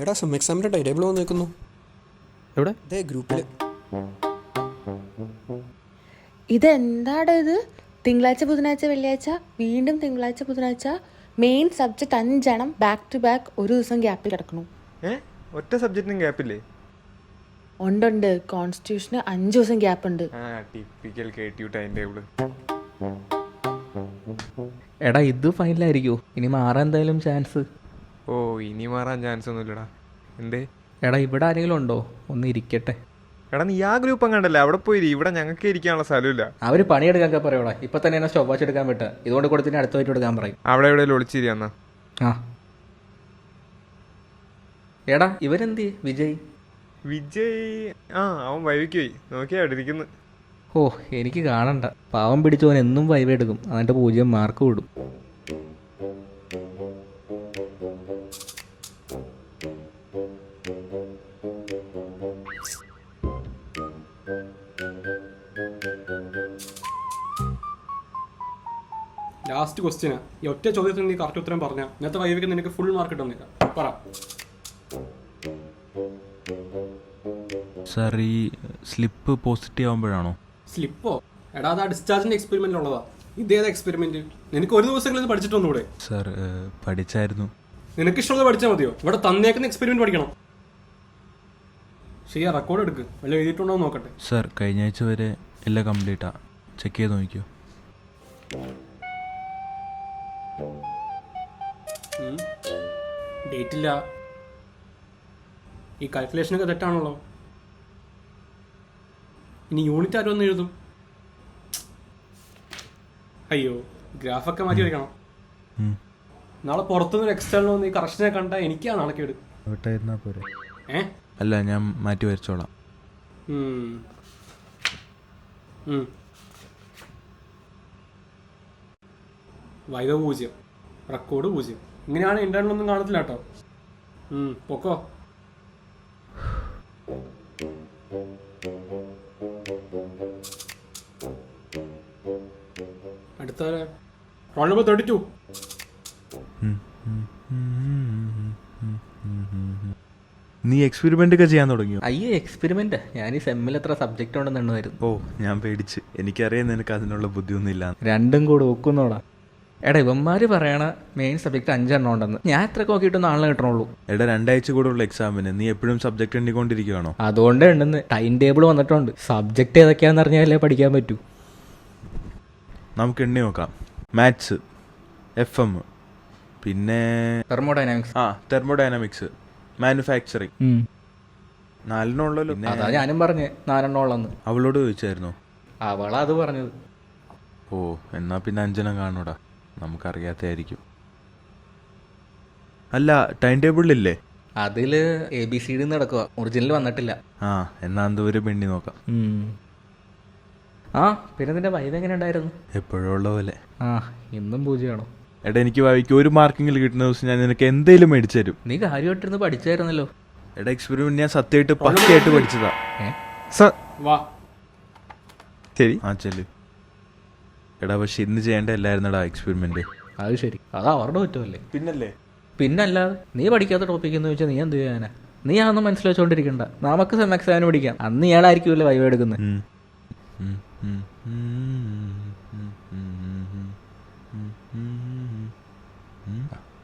എടാ സെം എക്സാമിൻ്റെ time table വന്ന് നിൽക്കുന്നു. എവിടെ? ഇതേ ഗ്രൂപ്പിൽ. ഇതെന്താടാ ഇത്? തിങ്കളാഴ്ച ബുധനാഴ്ച വെള്ളിയാഴ്ച വീണ്ടും തിങ്കളാഴ്ച ബുധനാഴ്ച മെയിൻ സബ്ജക്റ്റ് 5 എണ്ണം ബാക്ക് ടു ബാക്ക് ഒരു ദിവസം ഗ്യാപ്പിൽ കിടക്കണു. ഒറ്റ സബ്ജക്റ്റിനും ഗ്യാപ്പില്ലേ? ഉണ്ട്. കോൺസ്റ്റിറ്റ്യൂഷന് 5 ദിവസം ഗ്യാപ്പ് ഉണ്ട്. Typical KTU time table. എടാ ഇത് ഫൈനലായിരിക്കുമോ? ഇനി മാറാൻ എന്തായാലും ചാൻസ്? ഓ ഇനി മാറാൻ ചാൻസ് ഒന്നുമില്ലടാ. എന്തേ? എടാ ഇവിടെ ആരെങ്കിലും ഉണ്ടോ? ഒന്ന് ഇരിക്കട്ടെ. എടാ നീ ആ ഗ്രൂപ്പ് അങ്ങണ്ടല്ലേ, അവിടെ പോയി. ഇവിടെ ഞങ്ങൾക്ക് ഇരിക്കാനുള്ള സ്ഥലമില്ല. അവർ പണിയെടുക്കാൻ പറയോടാ. ഇപ്പം തന്നെ എന്നെ സ്റ്റോപ്പ് വാച്ച് എടുക്കാൻ പറ്റുക. ഇതുകൊണ്ട് കൊടുത്തിട്ട് അടുത്ത എടുക്കാൻ പറയും. അവിടെ എവിടെയെങ്കിലും ഒളിച്ചിരിയാന്നാ. ആ എടാ ഇവരെന്ത്? വിജയ് അവൻ വൈവിക്ക് പോയി. നോക്കിയാ അവിടെ ഇരിക്കുന്നു. ഓ എനിക്ക് കാണണ്ട. പാവം പിടിച്ചവൻ എന്നും വൈവ് എടുക്കും, എന്നിട്ട് 0 മാർക്ക് വിടും. ലാസ്റ്റ് ക്വസ്റ്റ്യനാ. ഈ ഒറ്റ ചോദ്യത്തിന് നീ കറക്റ്റ് ഉത്തരം പറഞ്ഞാൽ ഇന്നത്തെ വൈവിക്ക് നിനക്ക് ഫുൾ മാർക്ക് കിട്ടുന്നില്ല. പറ. സാർ ഈ സ്ലിപ്പ് പോസിറ്റീവ് ആകുമ്പോഴാണോ? സ്ലിപ്പോ? എടാ അത് ആ ഡിസ്ചാർജിന്റെ എക്സ്പെരിമെന്റ് ഉള്ളതാ. ഇതേതാ എക്സ്പെരിമെന്റ്? നിനക്ക് ഒരു ദിവസങ്ങളിൽ പഠിച്ചിട്ടൊന്നുകൂടെ? സാർ പഠിച്ചായിരുന്നു. നിനക്ക് ഇഷ്ടമുള്ളത് പഠിച്ചാൽ മതിയോ? ഇവിടെ തന്നേക്കുന്ന എക്സ്പെരിമെന്റ് പഠിക്കണം. ശരിയാ, റെക്കോർഡ് എടുക്ക്. വല്ല എഴുതിയിട്ടുണ്ടോ നോക്കട്ടെ. സാർ കഴിഞ്ഞ ആഴ്ച വരെ എല്ലാം കംപ്ലീറ്റാ. ചെക്ക് ചെയ്ത് നോക്കിയോ? ഡേറ്റ് ഇല്ല. ഈ കാൽക്കുലേഷനൊക്കെ തെറ്റാണല്ലോ. ഇനി യൂണിറ്റ് ആരും ഒന്ന് എഴുതും. അയ്യോ, ഗ്രാഫൊക്കെ മാറ്റി വയ്ക്കണം. നാളെ പുറത്തുനിന്ന് എക്സ്റ്റേണൽ വന്ന് ഈ കറക്ഷനെ കണ്ടാൽ എനിക്കാ നാളേക്കേട്. അല്ല ഞാൻ മാറ്റി വരച്ചോളാം. Viva 0, record 0. ഇങ്ങനെയാണ് ഇന്റർണലൊന്നും കാണത്തില്ല കേട്ടോ. പൊക്കോ. അടുത്ത റോൾ നമ്പർ 32. നീ എക്സ്പെരിമെന്റ് ഒക്കെ ചെയ്യാൻ തുടങ്ങിയോ? അയ്യോ എക്സ്പെരിമെന്റ്? ഞാൻ ഈ സെമ്മിൽ എത്ര സബ്ജക്റ്റ് ഉണ്ടെന്ന് എണ്ണുമായിരുന്നു. ഓ ഞാൻ പേടിച്ച്. എനിക്കറിയാം നിനക്ക് അതിനുള്ള ബുദ്ധിയൊന്നും ഇല്ല. രണ്ടും കൂടെ ഒക്കുന്നോടാ. എടാ ഇവന്മാര് പറയണ മെയിൻ സബ്ജക്റ്റ് 5 എണ്ണം ഉണ്ടെന്ന്. ഞാൻ എത്ര നോക്കിയിട്ടൊന്നും ആളെ കിട്ടണുള്ളൂ. എടാ 2 ആഴ്ച കൂടെ ഉള്ള എക്സാമിന് നീ എപ്പോഴും സബ്ജക്ട് എണ്ണിക്കൊണ്ടിരിക്കുകയാണോ? അതുകൊണ്ട് ഉണ്ടെന്ന് ടൈം ടേബിൾ വന്നിട്ടുണ്ട്. സബ്ജക്റ്റ് ഏതൊക്കെയാണെന്ന് അറിഞ്ഞാലേ പഠിക്കാൻ പറ്റൂ. നമുക്ക് എണ്ണി നോക്കാം. മാത്സ്, FM, പിന്നെ തെർമോഡൈനാമിക്സ്, മാനുഫാക്ചറിങ്. 4 ഉള്ളല്ലോ. അതാ ഞാനും പറഞ്ഞ് 4 ഉള്ളെന്ന്. അവളോട് ചോദിച്ചായിരുന്നോ? അവളാ അത് പറഞ്ഞത്. ഓ എന്നാ പിന്നെ 5 കാണൂടാ. നമുക്കറിയാത്തായിരിക്കും. അല്ല ടൈം ടേബിളിലില്ലേ? അതില് ABCD നടക്കുക. ഒറിജിനൽ വന്നിട്ടില്ല. എന്നാ എന്തോരം പെണ്ണി നോക്കാം. പിന്നെ നിന്റെ വൈബ് എങ്ങനെ ഉണ്ടായിരുന്നു? എപ്പോഴുള്ള പോലെ. ഇന്നും 0 ആണോ? എടാ എനിക്ക് ഭാവിക്ക് 1 മാർക്കെങ്കിലും കിട്ടുന്ന ദിവസം ഞാൻ നിനക്ക് എന്തേലും മേടിച്ചു തരും. നീ കാര്യമായിട്ടിരുന്ന് പഠിച്ചായിരുന്നല്ലോ. എടാ എക്സ്പെരിമെന്റ് ഞാൻ സത്യമായിട്ട് പക്കയായിട്ട് പഠിച്ചതാ. ശരി ചെല്ലു. എടാ പക്ഷെ ഇന്ന് ചെയ്യേണ്ട എല്ലായിരുന്നടാ എക്സ്പെരിമെന്റ്. അത് ശരി, അത് അവരുടെ കുറ്റമല്ലേ? പിന്നല്ലാതെ നീ പഠിക്കാത്ത ടോപ്പിക് എന്ന് വെച്ചാൽ നീ എന്ത് ചെയ്യാനാ? നീ അതൊന്നും മനസ്സിലാച്ചോണ്ടിരിക്കണ്ട. നമുക്ക് സെം എക്സാമിന് പഠിക്കാം. അന്ന് ഇയാളായിരിക്കുമല്ലേ വൈവ എടുക്കുന്നത്.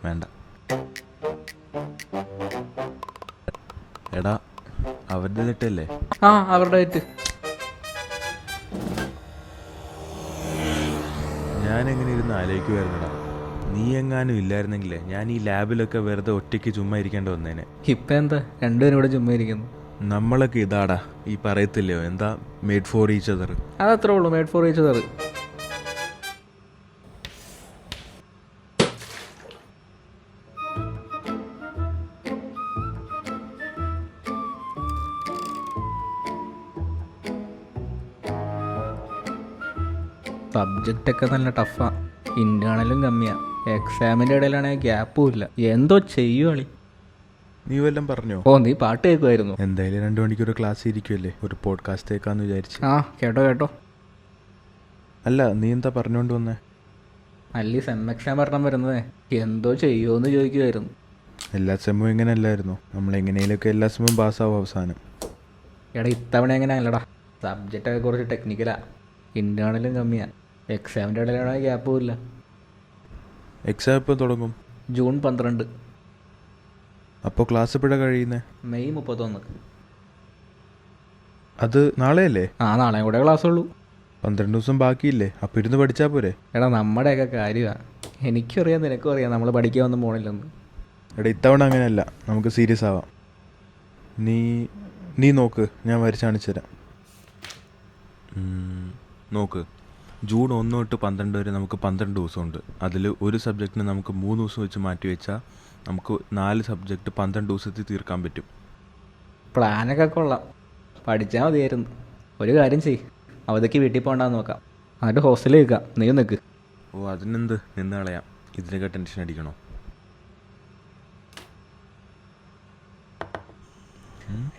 വേണ്ട. എടാ അവരുടെ തെറ്റല്ലേ? അവരുടെ തെറ്റ്. ഞാൻ എങ്ങനെ ഇരുന്ന് ആലോചിക്കുമായിരുന്നടാ, നീ എങ്ങാനും ഇല്ലായിരുന്നെങ്കിലേ ഞാൻ ഈ ലാബിലൊക്കെ വെറുതെ ഒറ്റയ്ക്ക് ചുമ്മാ ഇരിക്കേണ്ടി വന്നേനെ. ഇപ്പം എന്താ രണ്ടുപേരും ഇവിടെ ചുമ്മാ ഇരിക്കുന്നു? നമ്മളൊക്കെ ഇതാടാ ഈ പറയത്തില്ലയോ എന്താ മേഡ് ഫോർ ഈച്ച് അതർ. അതത്രേ ഉള്ളൂ, മേഡ് ഫോർ ഈച്ച് അതർ. സബ്ജക്റ്റൊക്കെ നല്ല ടഫാ. ഇന്റേണലും കമ്മിയാ. എക്സാമിൻ്റെ ഇടയിലാണെങ്കിൽ ഗ്യാപ്പും ഇല്ല. എന്തോ ചെയ്യുവാളി. നീ വല്ലതും പറഞ്ഞോ? നീ പാട്ട് കേൾക്കുമായിരുന്നു. എന്തായാലും 2 മണിക്കൂർ ക്ലാസ് ഇരിക്കുമല്ലേ, ഒരു പോഡ്കാസ്റ്റ് കേൾക്കാന്ന് വിചാരിച്ചു. കേട്ടോ. അല്ല നീ എന്താ പറഞ്ഞോണ്ട് വന്നേ? അല്ലി സെം എക്സാം പറഞ്ഞാൽ വരുന്നതേ എന്തോ ചെയ്യുമോന്ന് ചോദിക്കുമായിരുന്നു. എല്ലാ സെമ്മും ഇങ്ങനെ അല്ലായിരുന്നു. നമ്മൾ എങ്ങനെയൊക്കെ എല്ലാ സെമ്മും പാസ്സാവും അവസാനം. എടാ ഇത്തവണ എങ്ങനെ അല്ലടാ, സബ്ജക്റ്റൊക്കെ കുറച്ച് ടെക്നിക്കലാ, ഇൻറ്റേർണലും കമ്മിയാണ്, എക്സാമിൻ്റെ ഇടയിലാണെങ്കിൽ ഗ്യാപ്പും ഇല്ല. എക്സാം എപ്പോൾ തുടങ്ങും? ജൂൺ 12. അപ്പോൾ ക്ലാസ് എപ്പോഴാണ് കഴിയുന്നത്? മെയ് 31. അത് നാളെയല്ലേ? നാളെ കൂടെ ക്ലാസ് ഉള്ളൂ. 12 ദിവസം ബാക്കിയില്ലേ? അപ്പോൾ ഇരുന്ന് പഠിച്ചാൽ പോരെ? എടാ നമ്മുടെയൊക്കെ കാര്യമാണ്, എനിക്കറിയാം നിനക്കും അറിയാം നമ്മൾ പഠിക്കാനൊന്നും പോകണില്ലെന്ന്. എടാ ഇത്തവണ അങ്ങനെയല്ല, നമുക്ക് സീരിയസ് ആവാം. നീ നോക്ക്, ഞാൻ വരച്ച് കാണിച്ചു തരാം. നോക്ക്, ജൂൺ 1 തൊട്ട് 12 വരെ നമുക്ക് 12 ദിവസമുണ്ട്. അതിൽ ഒരു സബ്ജക്റ്റിന് നമുക്ക് 3 ദിവസം വെച്ച് മാറ്റി വെച്ചാൽ നമുക്ക് 4 സബ്ജക്റ്റ് 12 ദിവസത്തിൽ തീർക്കാൻ പറ്റും. പ്ലാനൊക്കെ കൊള്ളാം, പഠിച്ചാൽ മതിയായിരുന്നു. ഒരു കാര്യം ചെയ്യ്, അവധിക്ക് വീട്ടിൽ പോകണ്ടെന്ന് നോക്കാം, എന്നിട്ട് ഹോസ്റ്റലിൽ നിൽക്കാം, നീ നിൽക്ക്. ഓ അതിനെന്ത്, നിന്ന് കളയാം. ഇതിനൊക്കെ ടെൻഷൻ അടിക്കണോ?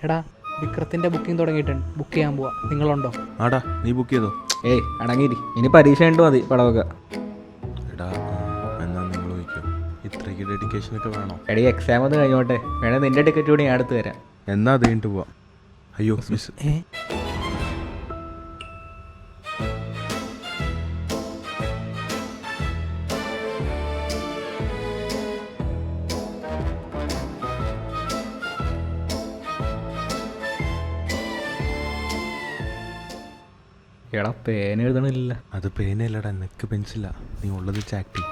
എടാ വിക്രത്തിൻ്റെ ബുക്കിംഗ് തുടങ്ങിയിട്ടുണ്ട്, ബുക്ക് ചെയ്യാൻ പോവാ, നിങ്ങളുണ്ടോ? ആടാ നീ ബുക്ക് ചെയ്തോ? ഏയ് അടങ്ങിയിരി, ഇനി പരീക്ഷ ഉണ്ട് മതി പടവൊക്കെ. എടാ എന്നാ നിങ്ങൾ ചോദിക്കും, ഇത്രയ്ക്ക് ഡെഡിക്കേഷനൊക്കെ വേണോ? എടീ എക്സാം ഒന്ന് കഴിഞ്ഞോട്ടെ, വേണേൽ നിൻ്റെ ടിക്കറ്റ് കൂടി ഞാൻ എടുത്ത് തരാം. എന്നാ അത് കഴിഞ്ഞിട്ട് പോവാം. അയ്യോ മിസ്. എടാ പേന എഴുതണില്ല. അത് പേനല്ലടാ, നെക്ക് പെൻസിലാ. നീ ഉള്ളത് ചാക്ടി.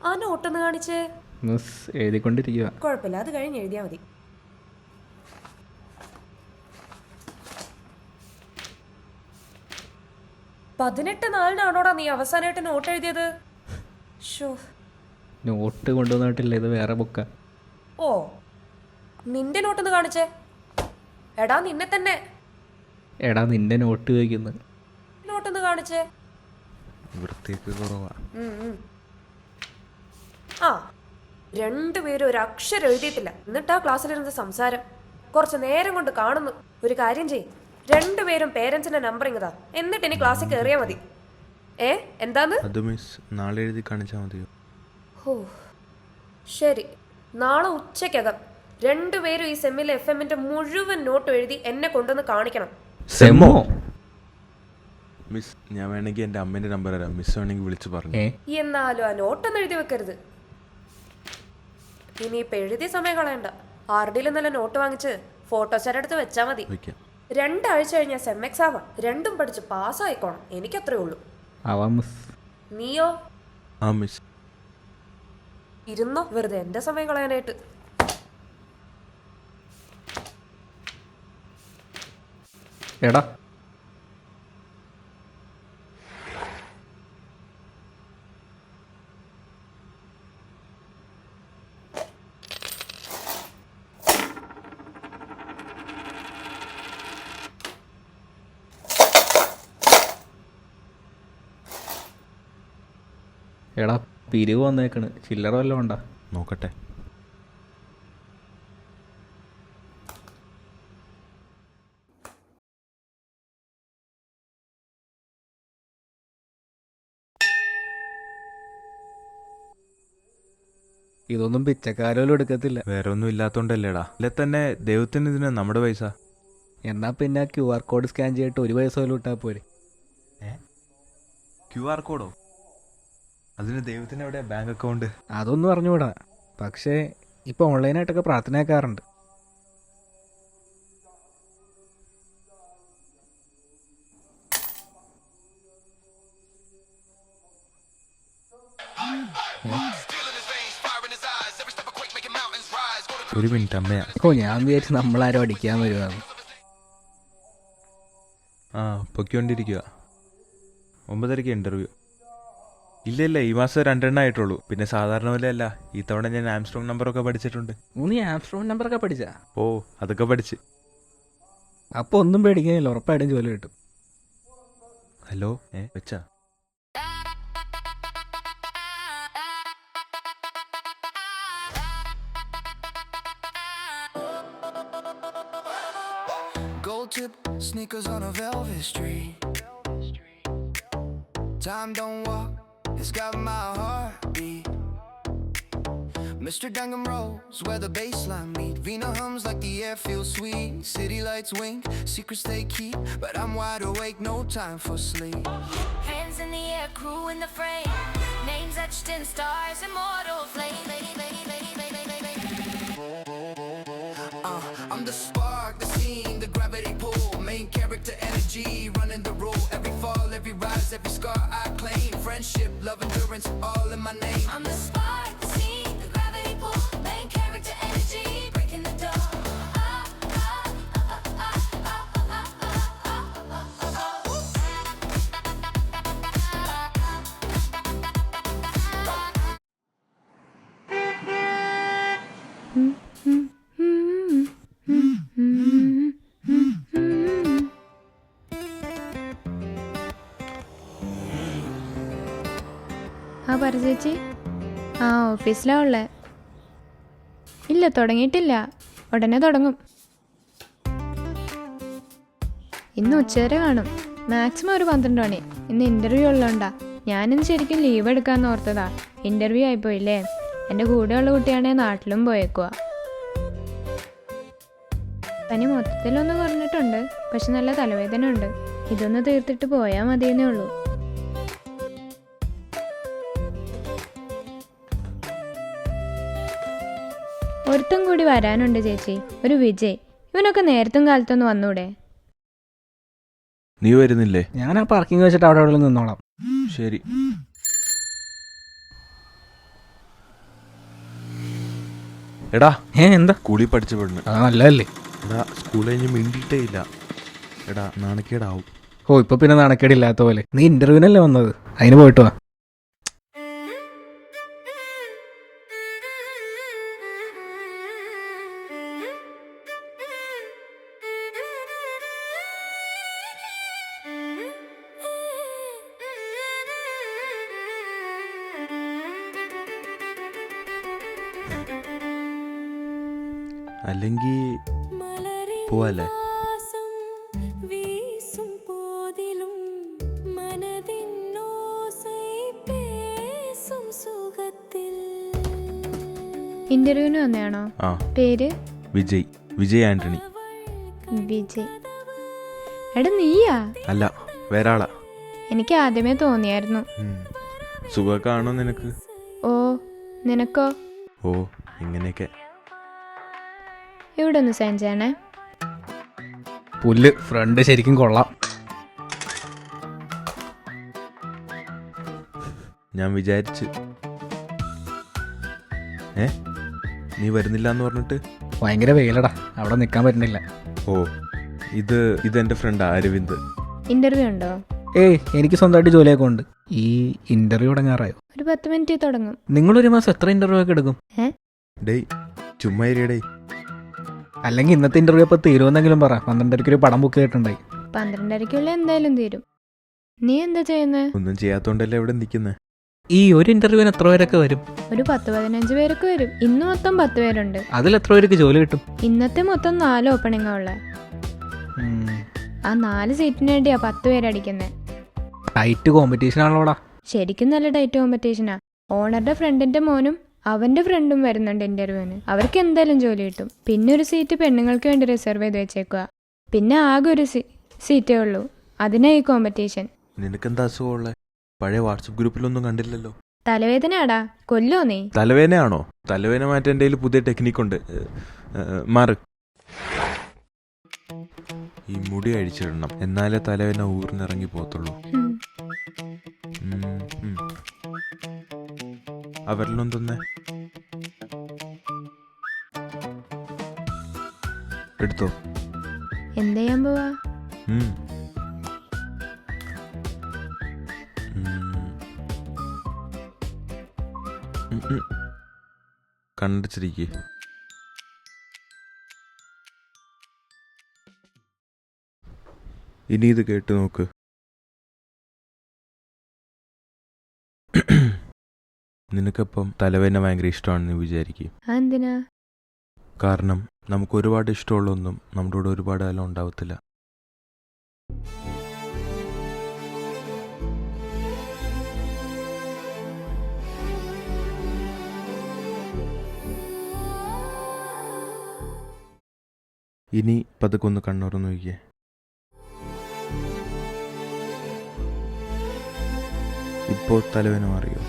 ആ നോട്ടൊന്ന് കാണിച്ചേ. മിസ് എഴുതിക്കൊണ്ടിരിക്കുക. കുഴപ്പമില്ല, അത് കഴിഞ്ഞ് എഴുതിയാൽ മതി. പതിനെട്ട് നാളിനാണോടാ നീ അവസാനമായിട്ട് നോട്ട് എഴുതിയത്? നോട്ട് കൊണ്ടുവന്നിട്ടില്ല, ഇത് വേറെ ബുക്കാ. ഓ നിന്റെ നോട്ടൊന്ന് കാണിച്ചേ. എടാ നിന്നെ തന്നെ. എടാ നിന്റെ നോട്ട് ചോദിക്കുന്നു. നോട്ടൊന്ന് കാണിച്ചേ. വൃത്തിയൊക്കെ കുറവാ. ആ രണ്ടുപേരും ഒരു അക്ഷരം എഴുതിയിട്ടില്ല, എന്നിട്ടാ ക്ലാസ്സിലിരുന്ന് സംസാരം. കുറച്ച് നേരം കൊണ്ട് കാണുന്നു. ഒരു കാര്യം ചെയ്യ്, രണ്ടുപേരും പേരൻസിന്റെ നമ്പർ ഇങ്ങതാ, എന്നിട്ട് ഇനി ക്ലാസ്സിൽ കയറിയാ മതി. എന്താന്ന്? അത് മിസ് നാളെ എഴുതി കാണിച്ചാൽ മതിയോ? ഓ ശരി, നാളെ ഉച്ചയ്ക്കകം രണ്ടുപേരും ഈ സെമ്മിലെ FM-ന്റെ മുഴുവൻ നോട്ടും എഴുതി എന്നെ കൊണ്ടുവന്ന് കാണിക്കണം. സെമ്മോ? മിസ് ഞാൻ വേണമെങ്കിൽ എൻ്റെ അമ്മേൻ്റെ നമ്പർ തരാം, മിസ് വേണമെങ്കിൽ വിളിച്ച് പറഞ്ഞു. എന്നാലും ആ നോട്ടൊന്നും എഴുതി വെക്കരുത്. ഇനിയിപ്പോൾ എഴുതി സമയം കളയണ്ട, ആരുടെയും നല്ല നോട്ട് വാങ്ങിച്ച് ഫോട്ടോസ്റ്റാറ്റ് എടുത്ത് വെച്ചാൽ മതി. 2 ആഴ്ച കഴിഞ്ഞാൽ സെം എക്സാമാ, രണ്ടും പഠിച്ച് പാസ്സായിക്കോണം, എനിക്കത്രേ ഉള്ളൂ. നീയോ? ആ മിസ്. ഇരുന്നോ വെറുതെ എൻ്റെ സമയം കളയാനായിട്ട്. എടാ എടാ പിരിവ് വന്നേക്കണ്, ചില്ലറ വല്ലതും ഉണ്ടോ? നോക്കട്ടെ. ഇതൊന്നും പിച്ചക്കാരോലും എടുക്കത്തില്ല. വേറെ ഒന്നും ഇല്ലാത്തോണ്ടല്ലേടാ. അല്ലെ തന്നെ ദൈവത്തിന് ഇതിന് നമ്മുടെ പൈസ. എന്നാ പിന്നെ QR കോഡ് സ്കാൻ ചെയ്തിട്ട് 1 പൈസ പോലും ഇട്ടാൽ പോരെ. QR കോഡോ? അതിന് ദൈവത്തിന് എവിടെ ബാങ്ക് അക്കൗണ്ട്? അതൊന്നും അറിഞ്ഞുകൂടാ, പക്ഷേ ഇപ്പോൾ ഓൺലൈനായിട്ടൊക്കെ പ്രാർത്ഥനയാക്കാറുണ്ട്. ഒരു മിനിറ്റ് അമ്മയാ. ഓ ഞാൻ വിചാരിച്ചു നമ്മളാരും അടിക്കാൻ വരുവാന്ന്. പൊയ്ക്കൊണ്ടിരിക്കുക. 9:30 ഇൻ്റർവ്യൂ. ഇല്ല ഈ മാസം 2 എണ്ണം ആയിട്ടുള്ളൂ. പിന്നെ സാധാരണ പോലെ അല്ല, ഈ തവണ ഞാൻ ആംസ്ട്രോങ് നമ്പറൊക്കെ പഠിച്ചിട്ടുണ്ട്. നീ ആംസ്ട്രോങ് നമ്പറൊക്കെ പഠിച്ചാ? ഓ അതൊക്കെ പഠിച്ച്. അപ്പോൾ ഒന്നും പേടിക്കാനില്ല, ഉറപ്പായിട്ടും ജോലി കിട്ടും. ഹലോ വെച്ചാ? Gold tip sneakers on a velvet street. Time don't walk, it's got my heartbeat. Mr. Dungham Rose, where the baseline meet. Vina hums like the air feels sweet. City lights wink, secrets they keep. But I'm wide awake, no time for sleep. Hands in the air, crew in the frame. Names etched in stars, immortal flame. I'm the spark, the scene, the gravity pull. Main character energy, running the rule. Every fall, every rise, every scar I claim. Friendship, love, endurance, all in my name. I'm the spark, the scene, the gravity pull. Main character energy, breaking the door. ആ പറ ചേച്ചി. ആ ഓഫീസിലാണ് ഉള്ളത്. ഇല്ല തുടങ്ങിയിട്ടില്ല, ഉടനെ തുടങ്ങും. ഇന്ന് ഉച്ചവരെ കാണും, മാക്സിമം ഒരു 12 മണി. ഇന്ന് ഇൻ്റർവ്യൂ ഉള്ളതുകൊണ്ടാ. ഞാനിന്ന് ശരിക്കും ലീവ് എടുക്കാമെന്ന് ഓർത്തതാ. ഇൻ്റർവ്യൂ ആയിപ്പോയില്ലേ. എൻ്റെ കൂടെയുള്ള കുട്ടിയാണെങ്കിൽ നാട്ടിലും പോയേക്കുക. പനി മൊത്തത്തിലൊന്ന് കുറഞ്ഞിട്ടുണ്ട്, പക്ഷെ നല്ല തലവേദന ഉണ്ട്. ഇതൊന്ന് തീർത്തിട്ട് പോയാൽ മതിയെന്നേ ഉള്ളൂ. ഒരുത്തം കൂടി വരാനുണ്ട് ചേച്ചി, ഒരു വിജയ്. ഇവനൊക്കെ നേരത്തും കാലത്തൊന്ന് വന്നൂടെ? നീ വരുന്നില്ലേ? ഞാൻ ആ പാർക്കിംഗ് വെച്ചിട്ട് അവിടെ അവിടെ നിന്നോളാം. ശരി. എടാ എന്താ സ്കൂളിൽ പഠിച്ച പെണ്ണ്. അത് നല്ലതല്ലേ? എടാ സ്കൂൾ കഴിഞ്ഞ് മിണ്ടിയിട്ടേ ഇല്ല. എടാ നാണക്കേടാവും. ഓ ഇപ്പൊ പിന്നെ നാണക്കേടില്ലാത്ത പോലെ. നീ ഇന്റർവ്യൂവിനല്ലേ വന്നത്, അതിന് പോയിട്ട് വാ. അല്ലെങ്കിൽ പോവല്ലേ? ഇന്റർവ്യൂവിന് വന്നതാണോ? ആ. പേര്? വിജയ് ആന്റണി. വിജയ്. എടാ നീയാ? അല്ല, വേറെ ആളാ. എനിക്ക് ആദ്യമേ തോന്നിയായിരുന്നു. സുഖമൊക്കെ ആണോ നിനക്ക്? ഓ, നിനക്കോ? ഓ ഇങ്ങനെയൊക്കെ. ഇവിടെ ഒന്ന് സൈൻ ചെയ്യണേ. പുല്ല്, ഫ്രണ്ട് ശരിക്കും കൊള്ളാം. ഞാൻ വിചാരിച്ച്. നീ വരുന്നില്ല എന്ന് പറഞ്ഞിട്ട്? ഭയങ്കര വെയിലടാ, അവിടെ നിൽക്കാൻ പറ്റുന്നില്ല. ഓ ഇതെന്റെ ഫ്രണ്ടാ അരവിന്ദ്. ഇന്റർവ്യൂ ഉണ്ടോ? എനിക്ക് സ്വന്തമായിട്ട് ജോലിയൊക്കെ ഉണ്ട്. ഈ ഇന്റർവ്യൂ തുടങ്ങാറായോ? ഒരു 10 മിനിറ്റ് തുടങ്ങും. നിങ്ങളൊരു മാസം എത്ര ഇന്റർവ്യൂ ഒക്കെ എടുക്കും? ഡേയ് ചുമ്മാ ഇരിയടേ. അല്ലെങ്കിൽ ഇന്നത്തെ ഇന്റർവ്യൂ അപ്പോൾ തീരുമെന്നെങ്കിലും പറ. 12:30 ഒരു പടം ബുക്ക് ചെയ്തിട്ടുണ്ടായി. 12:30 എന്തായാലും തീരും. നീ എന്താ ചെയ്യുന്നത്? ഒന്നും ചെയ്യാത്തോണ്ടല്ലേ ഇവിടെ നിൽക്കുന്നേ. ഈ ഒരു ഇന്റർവ്യൂവിന് എത്ര പേരൊക്കെ വരും? ഒരു 10-15 പേരൊക്കെ വരും. ഇന്ന് മൊത്തം 10 പേരുണ്ട്. അതിൽ എത്ര പേർക്ക് ജോലി കിട്ടും? ഇന്നത്തെ മൊത്തം 4 ഓപ്പണിംഗാ ഉള്ളത്. ആ 4 സീറ്റിന് വേണ്ടിയാ 10 പേരടിക്കുന്നത്. Tight competition ആണല്ലോടാ. ശരിക്കും നല്ല ടൈറ്റ് കോമ്പറ്റീഷനാ. ഓണറുടെ ഫ്രണ്ടിന്റെ മോനും അവന്റെ ഫ്രണ്ടും വരുന്നുണ്ട് ഇന്റർവ്യൂവിന്. അവർക്ക് എന്തായാലും ജോലി കിട്ടും. പിന്നെ ഒരു സീറ്റ് പെണ്ണുങ്ങൾക്ക് വേണ്ടി റിസർവ് ചെയ്ത് വെച്ചേക്കുക. പിന്നെ ആകെ ഒരു സീറ്റേ ഉള്ളൂ. അതിനാ ഈ കോമ്പറ്റീഷൻ. നിനക്കെന്താ അസുഖമുള്ളേ? പഴയ വാട്സപ്പ് ഗ്രൂപ്പിലൊന്നും കണ്ടില്ലല്ലോ. തലവേദനയാടാ, കൊല്ലോ നീ? തലവേദനയാണോ? തലവേദന മാറ്റാൻ എൻ്റെ കയ്യിൽ പുതിയ ടെക്നിക്കുണ്ട്. മാറ്. ഈ മുടി അഴിച്ചിടണം, എന്നാലേ തലവേദന ഊർന്നിറങ്ങി പോകത്തുള്ളൂ. അവരിലൊന്നും തന്നെ എടുത്തോ. എന്ത് ചെയ്യാൻ പോവാ? കണ്ടച്ചിരിക്കേ. ഇനി ഇത് കേട്ട് നോക്ക്. നിനക്കപ്പം തലവേദന ഭയങ്കര ഇഷ്ടമാണെന്ന് വിചാരിക്കും. എന്തിനാ? കാരണം നമുക്ക് ഒരുപാട് ഇഷ്ടമുള്ളൊന്നും നമ്മുടെ കൂടെ ഒരുപാട് കാലം ഉണ്ടാവത്തില്ല. ഇനി പതുക്കെ ഒന്ന് കണ്ണുറന്ന് നോക്കിയേ. ഇപ്പോൾ തലവേന മാറിയോ?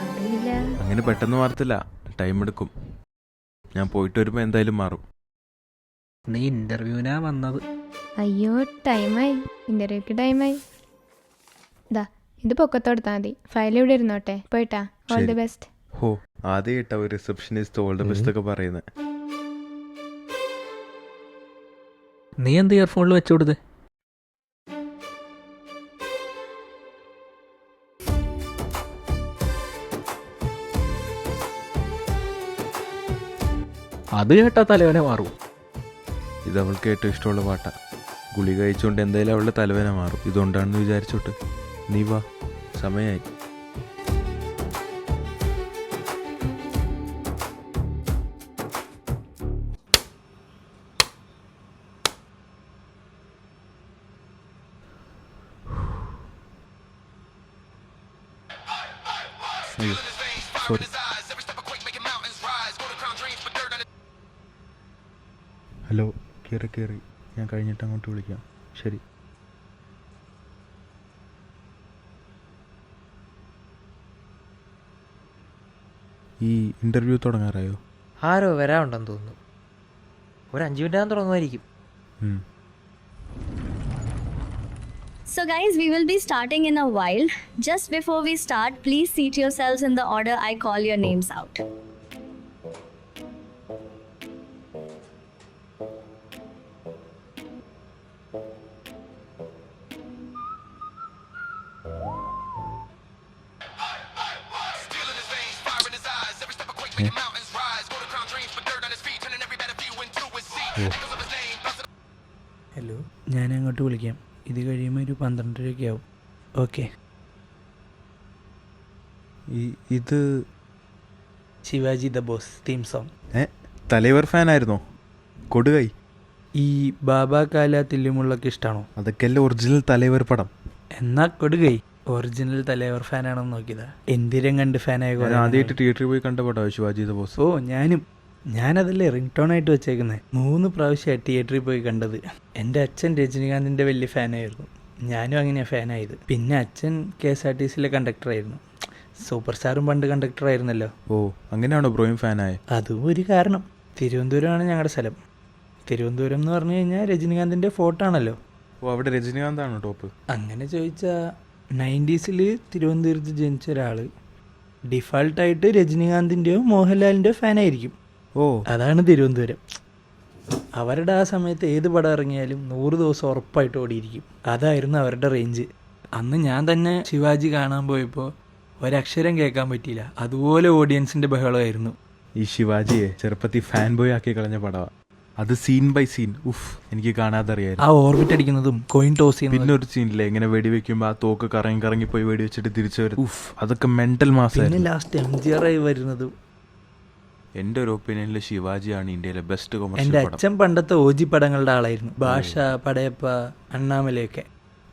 അറിയില്ല. അങ്ങനെ പെട്ടെന്ന് മാറത്തില്ല, ടൈം എടുക്കും. ഞാൻ പോയിട്ട് വരുമ്പോൾ എന്തായാലും മാറും. നീ ഇൻ്റർവ്യൂവിനാ വന്നത്. അയ്യോ ടൈമായി, ഇന്റർവ്യൂക്ക് ടൈമായി. ദാ ഇത് പൊക്കത്തോടുത്താൽ മതി. ഫയൽ ഇവിടെ ഇരുന്നോട്ടെ. പോയിട്ടാ. All the best. ഹോ, ആദ്യം കേട്ട ഒരു റിസപ്ഷനിസ്റ്റ് ഓൾ ദ ബെസ്റ്റ് ഒക്കെ പറയുന്നത്. നീ എന്ത് ഇയർഫോണിൽ വെച്ചു കൊടുത്ത്? അത് കേട്ടാ തലവേന മാറും. ഇത് അവൾക്ക് ഏറ്റവും ഇഷ്ടമുള്ള പാട്ടാ. ഗുളിക കഴിച്ചുകൊണ്ട് എന്തായാലും അവളുടെ തലവേന മാറും. ഇതുകൊണ്ടാണെന്ന് വിചാരിച്ചോട്ട്. നീ വാ, സമയമായി. അയ്യോ സോറി. ഹലോ, കയറി ഞാൻ കഴിഞ്ഞിട്ട് അങ്ങോട്ട് വിളിക്കാം. ശരി. ഈ ഇൻ്റർവ്യൂ തുടങ്ങാറായോ? ആരോ വരാനുണ്ടെന്ന് തോന്നുന്നു. ഒരു 5 minute തുടങ്ങുമായിരിക്കും. So guys, we will be starting in a while. Just before we start, please seat yourselves in the order I call your names out. Hello, ഞാൻ അങ്ങോട്ട് വിളിക്കാം. ഇത് കഴിയുമ്പോൾ ഒരു 12:30 ആവും. ഓക്കെ. ഇത് Sivaji the boss theme song. തലൈവർ ഫാനായിരുന്നോ? കൊടുകൈ. ഈ ബാബ കാല തില്ലുമുള്ളൊക്കെ ഇഷ്ടമാണോ? അതൊക്കെയല്ലേ ഒറിജിനൽ തലൈവർ പടം. എന്നാ കൊടുകൈ ഒറിജിനൽ തലൈവർ ഫാനാണെന്ന് നോക്കിയതാ. എന്തിനും കണ്ട് ഫാനായ ആദ്യമായിട്ട് തിയേറ്ററിൽ പോയി കണ്ട പടം ശിവാജി ദ ബോസ്. ഓ ഞാനതല്ലേ റിംഗ് ടോൺ ആയിട്ട് വെച്ചേക്കുന്നത്. 3 പ്രാവശ്യമായി തിയേറ്ററിൽ പോയി കണ്ടത്. എൻ്റെ അച്ഛൻ രജനികാന്തിൻ്റെ വലിയ ഫാനായിരുന്നു. ഞാനും അങ്ങനെയാണ് ഫാനായത്. പിന്നെ അച്ഛൻ KSRTCയിലെ കണ്ടക്ടറായിരുന്നു. സൂപ്പർ സ്റ്റാറും പണ്ട് കണ്ടക്ടറായിരുന്നല്ലോ. ഓ, അങ്ങനെയാണോ ബ്രോയും ഫാനായ? അതും ഒരു കാരണം. തിരുവനന്തപുരമാണ് ഞങ്ങളുടെ സ്ഥലം. തിരുവനന്തപുരം എന്ന് പറഞ്ഞു കഴിഞ്ഞാൽ രജനികാന്തിൻ്റെ ഫോർട്ട് ആണല്ലോ. ഓ, അവിടെ രജനികാന്താണോ ടോപ്പ്? അങ്ങനെ ചോദിച്ചാൽ 90s തിരുവനന്തപുരത്ത് ജനിച്ച ഒരാൾ ഡിഫാൾട്ടായിട്ട് രജനികാന്തിൻ്റെയോ മോഹൻലാലിൻ്റെയോ ഫാനായിരിക്കും. ഓ, അതാണ് തിരുവനന്തപുരം. അവരുടെ ആ സമയത്ത് ഏത് പടം ഇറങ്ങിയാലും 100 ദിവസം ഉറപ്പായിട്ട് ഓടിയിരിക്കും. അതായിരുന്നു അവരുടെ റേഞ്ച്. അന്ന് ഞാൻ തന്നെ ശിവാജി കാണാൻ പോയപ്പോൾ ഒരക്ഷരം കേൾക്കാൻ പറ്റിയില്ല. അതുപോലെ ഓഡിയൻസിൻ്റെ ബഹളമായിരുന്നു. ഈ ശിവാജിയെ ചെറുപ്പത്തിൽ ഫാൻ ബോയ് ആക്കി കളഞ്ഞ പടമാണ് അത്. സീൻ ബൈ സീൻ എനിക്ക് കാണാതെ അറിയായിരുന്നു. ആ ഓർബിറ്റ് അടിക്കുന്നതും കോയിൻ ടോസ് ചെയ്യുന്നതും. പിന്നെ ഒരു സീനില്ലേ, ഇങ്ങനെ വെടിവെക്കുമ്പോൾ ആ തോക്ക് കറങ്ങി പോയി വെടിവെച്ചിട്ട് തിരിച്ചു വരും. അതൊക്കെ മെന്റൽ മാസ്. പിന്നെ ലാസ്റ്റ് MGR ആയി വരുന്നതും. എൻ്റെ ഒരു ഒപ്പീനിയനിൽ ശിവാജിയാണ് ഇന്ത്യയിലെ ബെസ്റ്റ് കൊമേഴ്ഷ്യൽ എൻ്റെ പടം. അച്ഛൻ പണ്ടത്തെ OG പടങ്ങളുടെ ആളായിരുന്നു. ഭാഷ, പടയപ്പ, അണ്ണാമലയൊക്കെ.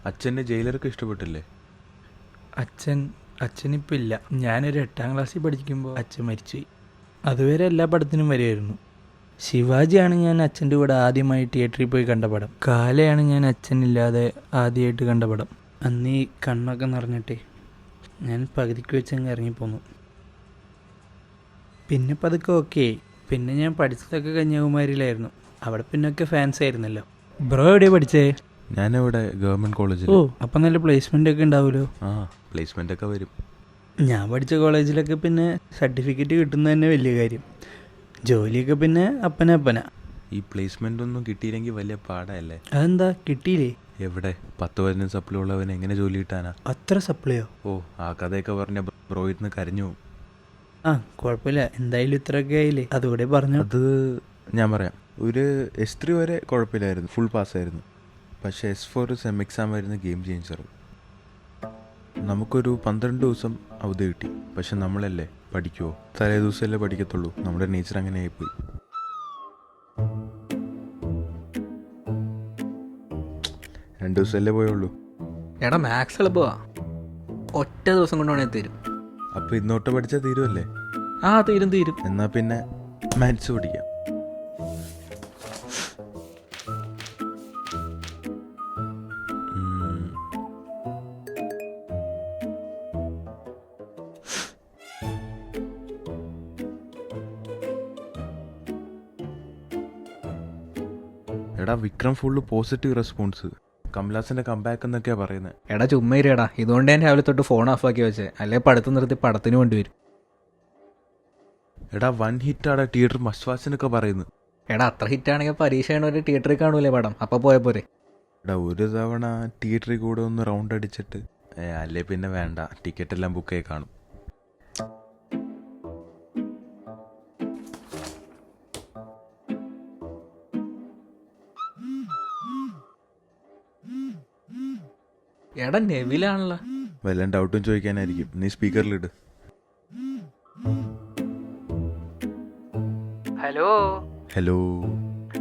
അച്ഛൻ്റെ ജയിലർക്ക് ഇഷ്ടപ്പെട്ടില്ലേ? അച്ഛനിപ്പോൾ ഇല്ല. ഞാനൊരു 8ാം ക്ലാസ്സിൽ പഠിക്കുമ്പോൾ അച്ഛൻ മരിച്ചുപോയി. അതുവരെ എല്ലാ പടത്തിനും വരുമായിരുന്നു. ശിവാജിയാണ് ഞാൻ അച്ഛൻ്റെ കൂടെ ആദ്യമായി തിയേറ്ററിൽ പോയി കണ്ട പടം. കാലയാണ് ഞാൻ അച്ഛനില്ലാതെ ആദ്യമായിട്ട് കണ്ട പടം. അന്ന് ഈ കണ്ണൊക്കെ നിറഞ്ഞിട്ടേ ഞാൻ പകുതിക്ക് വെച്ചങ്ങ് ഇറങ്ങിപ്പോന്നു. പിന്നെ പതുക്കെ ഓക്കെ. പിന്നെ ഞാൻ പഠിച്ചതൊക്കെ കന്യാകുമാരിയിലായിരുന്നു. അവിടെ പിന്നൊക്കെ ഫാൻസ് ആയിരുന്നല്ലോ. ബ്രോ എവിടെയാണ് പഠിച്ചേ? ഞാനിവിടെ ഗവൺമെൻറ് കോളേജിൽ. ഓ, അപ്പം നല്ല പ്ലേസ്മെൻ്റ് ഒക്കെ ഉണ്ടാവുമല്ലോ. ആ, പ്ലേസ്മെൻ്റ് ഒക്കെ വരും. ഞാൻ പഠിച്ച കോളേജിലൊക്കെ പിന്നെ സർട്ടിഫിക്കറ്റ് കിട്ടുന്നത് തന്നെ വലിയ കാര്യം. ജോലിയൊക്കെ പിന്നെ അപ്പന. ഈ പ്ലേസ്മെൻ്റ് ഒന്നും കിട്ടിയില്ലെങ്കിൽ വലിയ പാടല്ലേ? അതെന്താ കിട്ടിയില്ലേ? എവിടെ 10 സപ്ലൈ ഉള്ളവൻ എങ്ങനെ ജോലി കിട്ടാനാ? അത്ര സപ്ലൈയോ? ഓ, ആ കഥയൊക്കെ പറഞ്ഞ ബ്രോ ഇരുന്ന് കരഞ്ഞു. ആ, കുഴപ്പമില്ല. എന്തായാലും ഇത്രയൊക്കെ ആയില്ലേ, അതുകൂടെ പറഞ്ഞു. അത് ഞാൻ പറയാം. ഒരു S3 വരെ കുഴപ്പമില്ലായിരുന്നു, ഫുൾ പാസ്സായിരുന്നു. പക്ഷേ S4 സെം എക്സാം ആയിരുന്നു ഗെയിം ചേഞ്ചർ. നമുക്കൊരു 12 ദിവസം അവധി കിട്ടി. പക്ഷെ നമ്മളല്ലേ പഠിക്കുമോ? തലേ ദിവസമല്ലേ പഠിക്കത്തുള്ളൂ. നമ്മുടെ നേച്ചർ അങ്ങനെ ആയിപ്പോയി. രണ്ട് ദിവസമല്ലേ പോയുള്ളൂ. എടാ മാത്സ് എളുപ്പമാ, ഒറ്റ ദിവസം കൊണ്ട് വേണേൽ തരും. അപ്പോൾ ഇന്നോട്ട് പഠിച്ചാൽ തീരുമല്ലേ? ആ തീരും. എന്നാൽ പിന്നെ മാത്സ് പഠിക്കാം. എടാ വിക്രം ഫുള്ള് പോസിറ്റീവ് റെസ്പോൺസ്, കമലാസിന്റെ കംബാക്ക് എന്നൊക്കെയാ പറയുന്നത്. എടാ ചുമ്മാ ഇരിയടാ, ഇതുകൊണ്ട് ഞാൻ രാവിലെ തൊട്ട് ഫോൺ ഓഫാക്കി വെച്ചേ, അല്ലെ പഠിത്തം നിർത്തി പടത്തിന് വേണ്ടി വരും. എടാ 1 ഹിറ്റാടാ തിയേറ്റർ മസ്വാസിനൊക്കെ പറയുന്നു. എടാ അത്ര ഹിറ്റാണെങ്കിൽ പരീക്ഷ ഒരു തിയേറ്ററിൽ കാണൂലേ പടം, അപ്പോൾ പോയ പോരെ. എടാ ഒരു തവണ തിയേറ്ററിൽ കൂടെ ഒന്ന് റൗണ്ട് അടിച്ചിട്ട് അല്ലേ പിന്നെ വേണ്ട, ടിക്കറ്റ് എല്ലാം ബുക്ക് ആയി കാണും. എടാ നെവിലാണല്ലോ. വല്ല ഡൗട്ടും ചോദിക്കാനായിരിക്കും, നീ സ്പീക്കറിലിട്. Hello hello.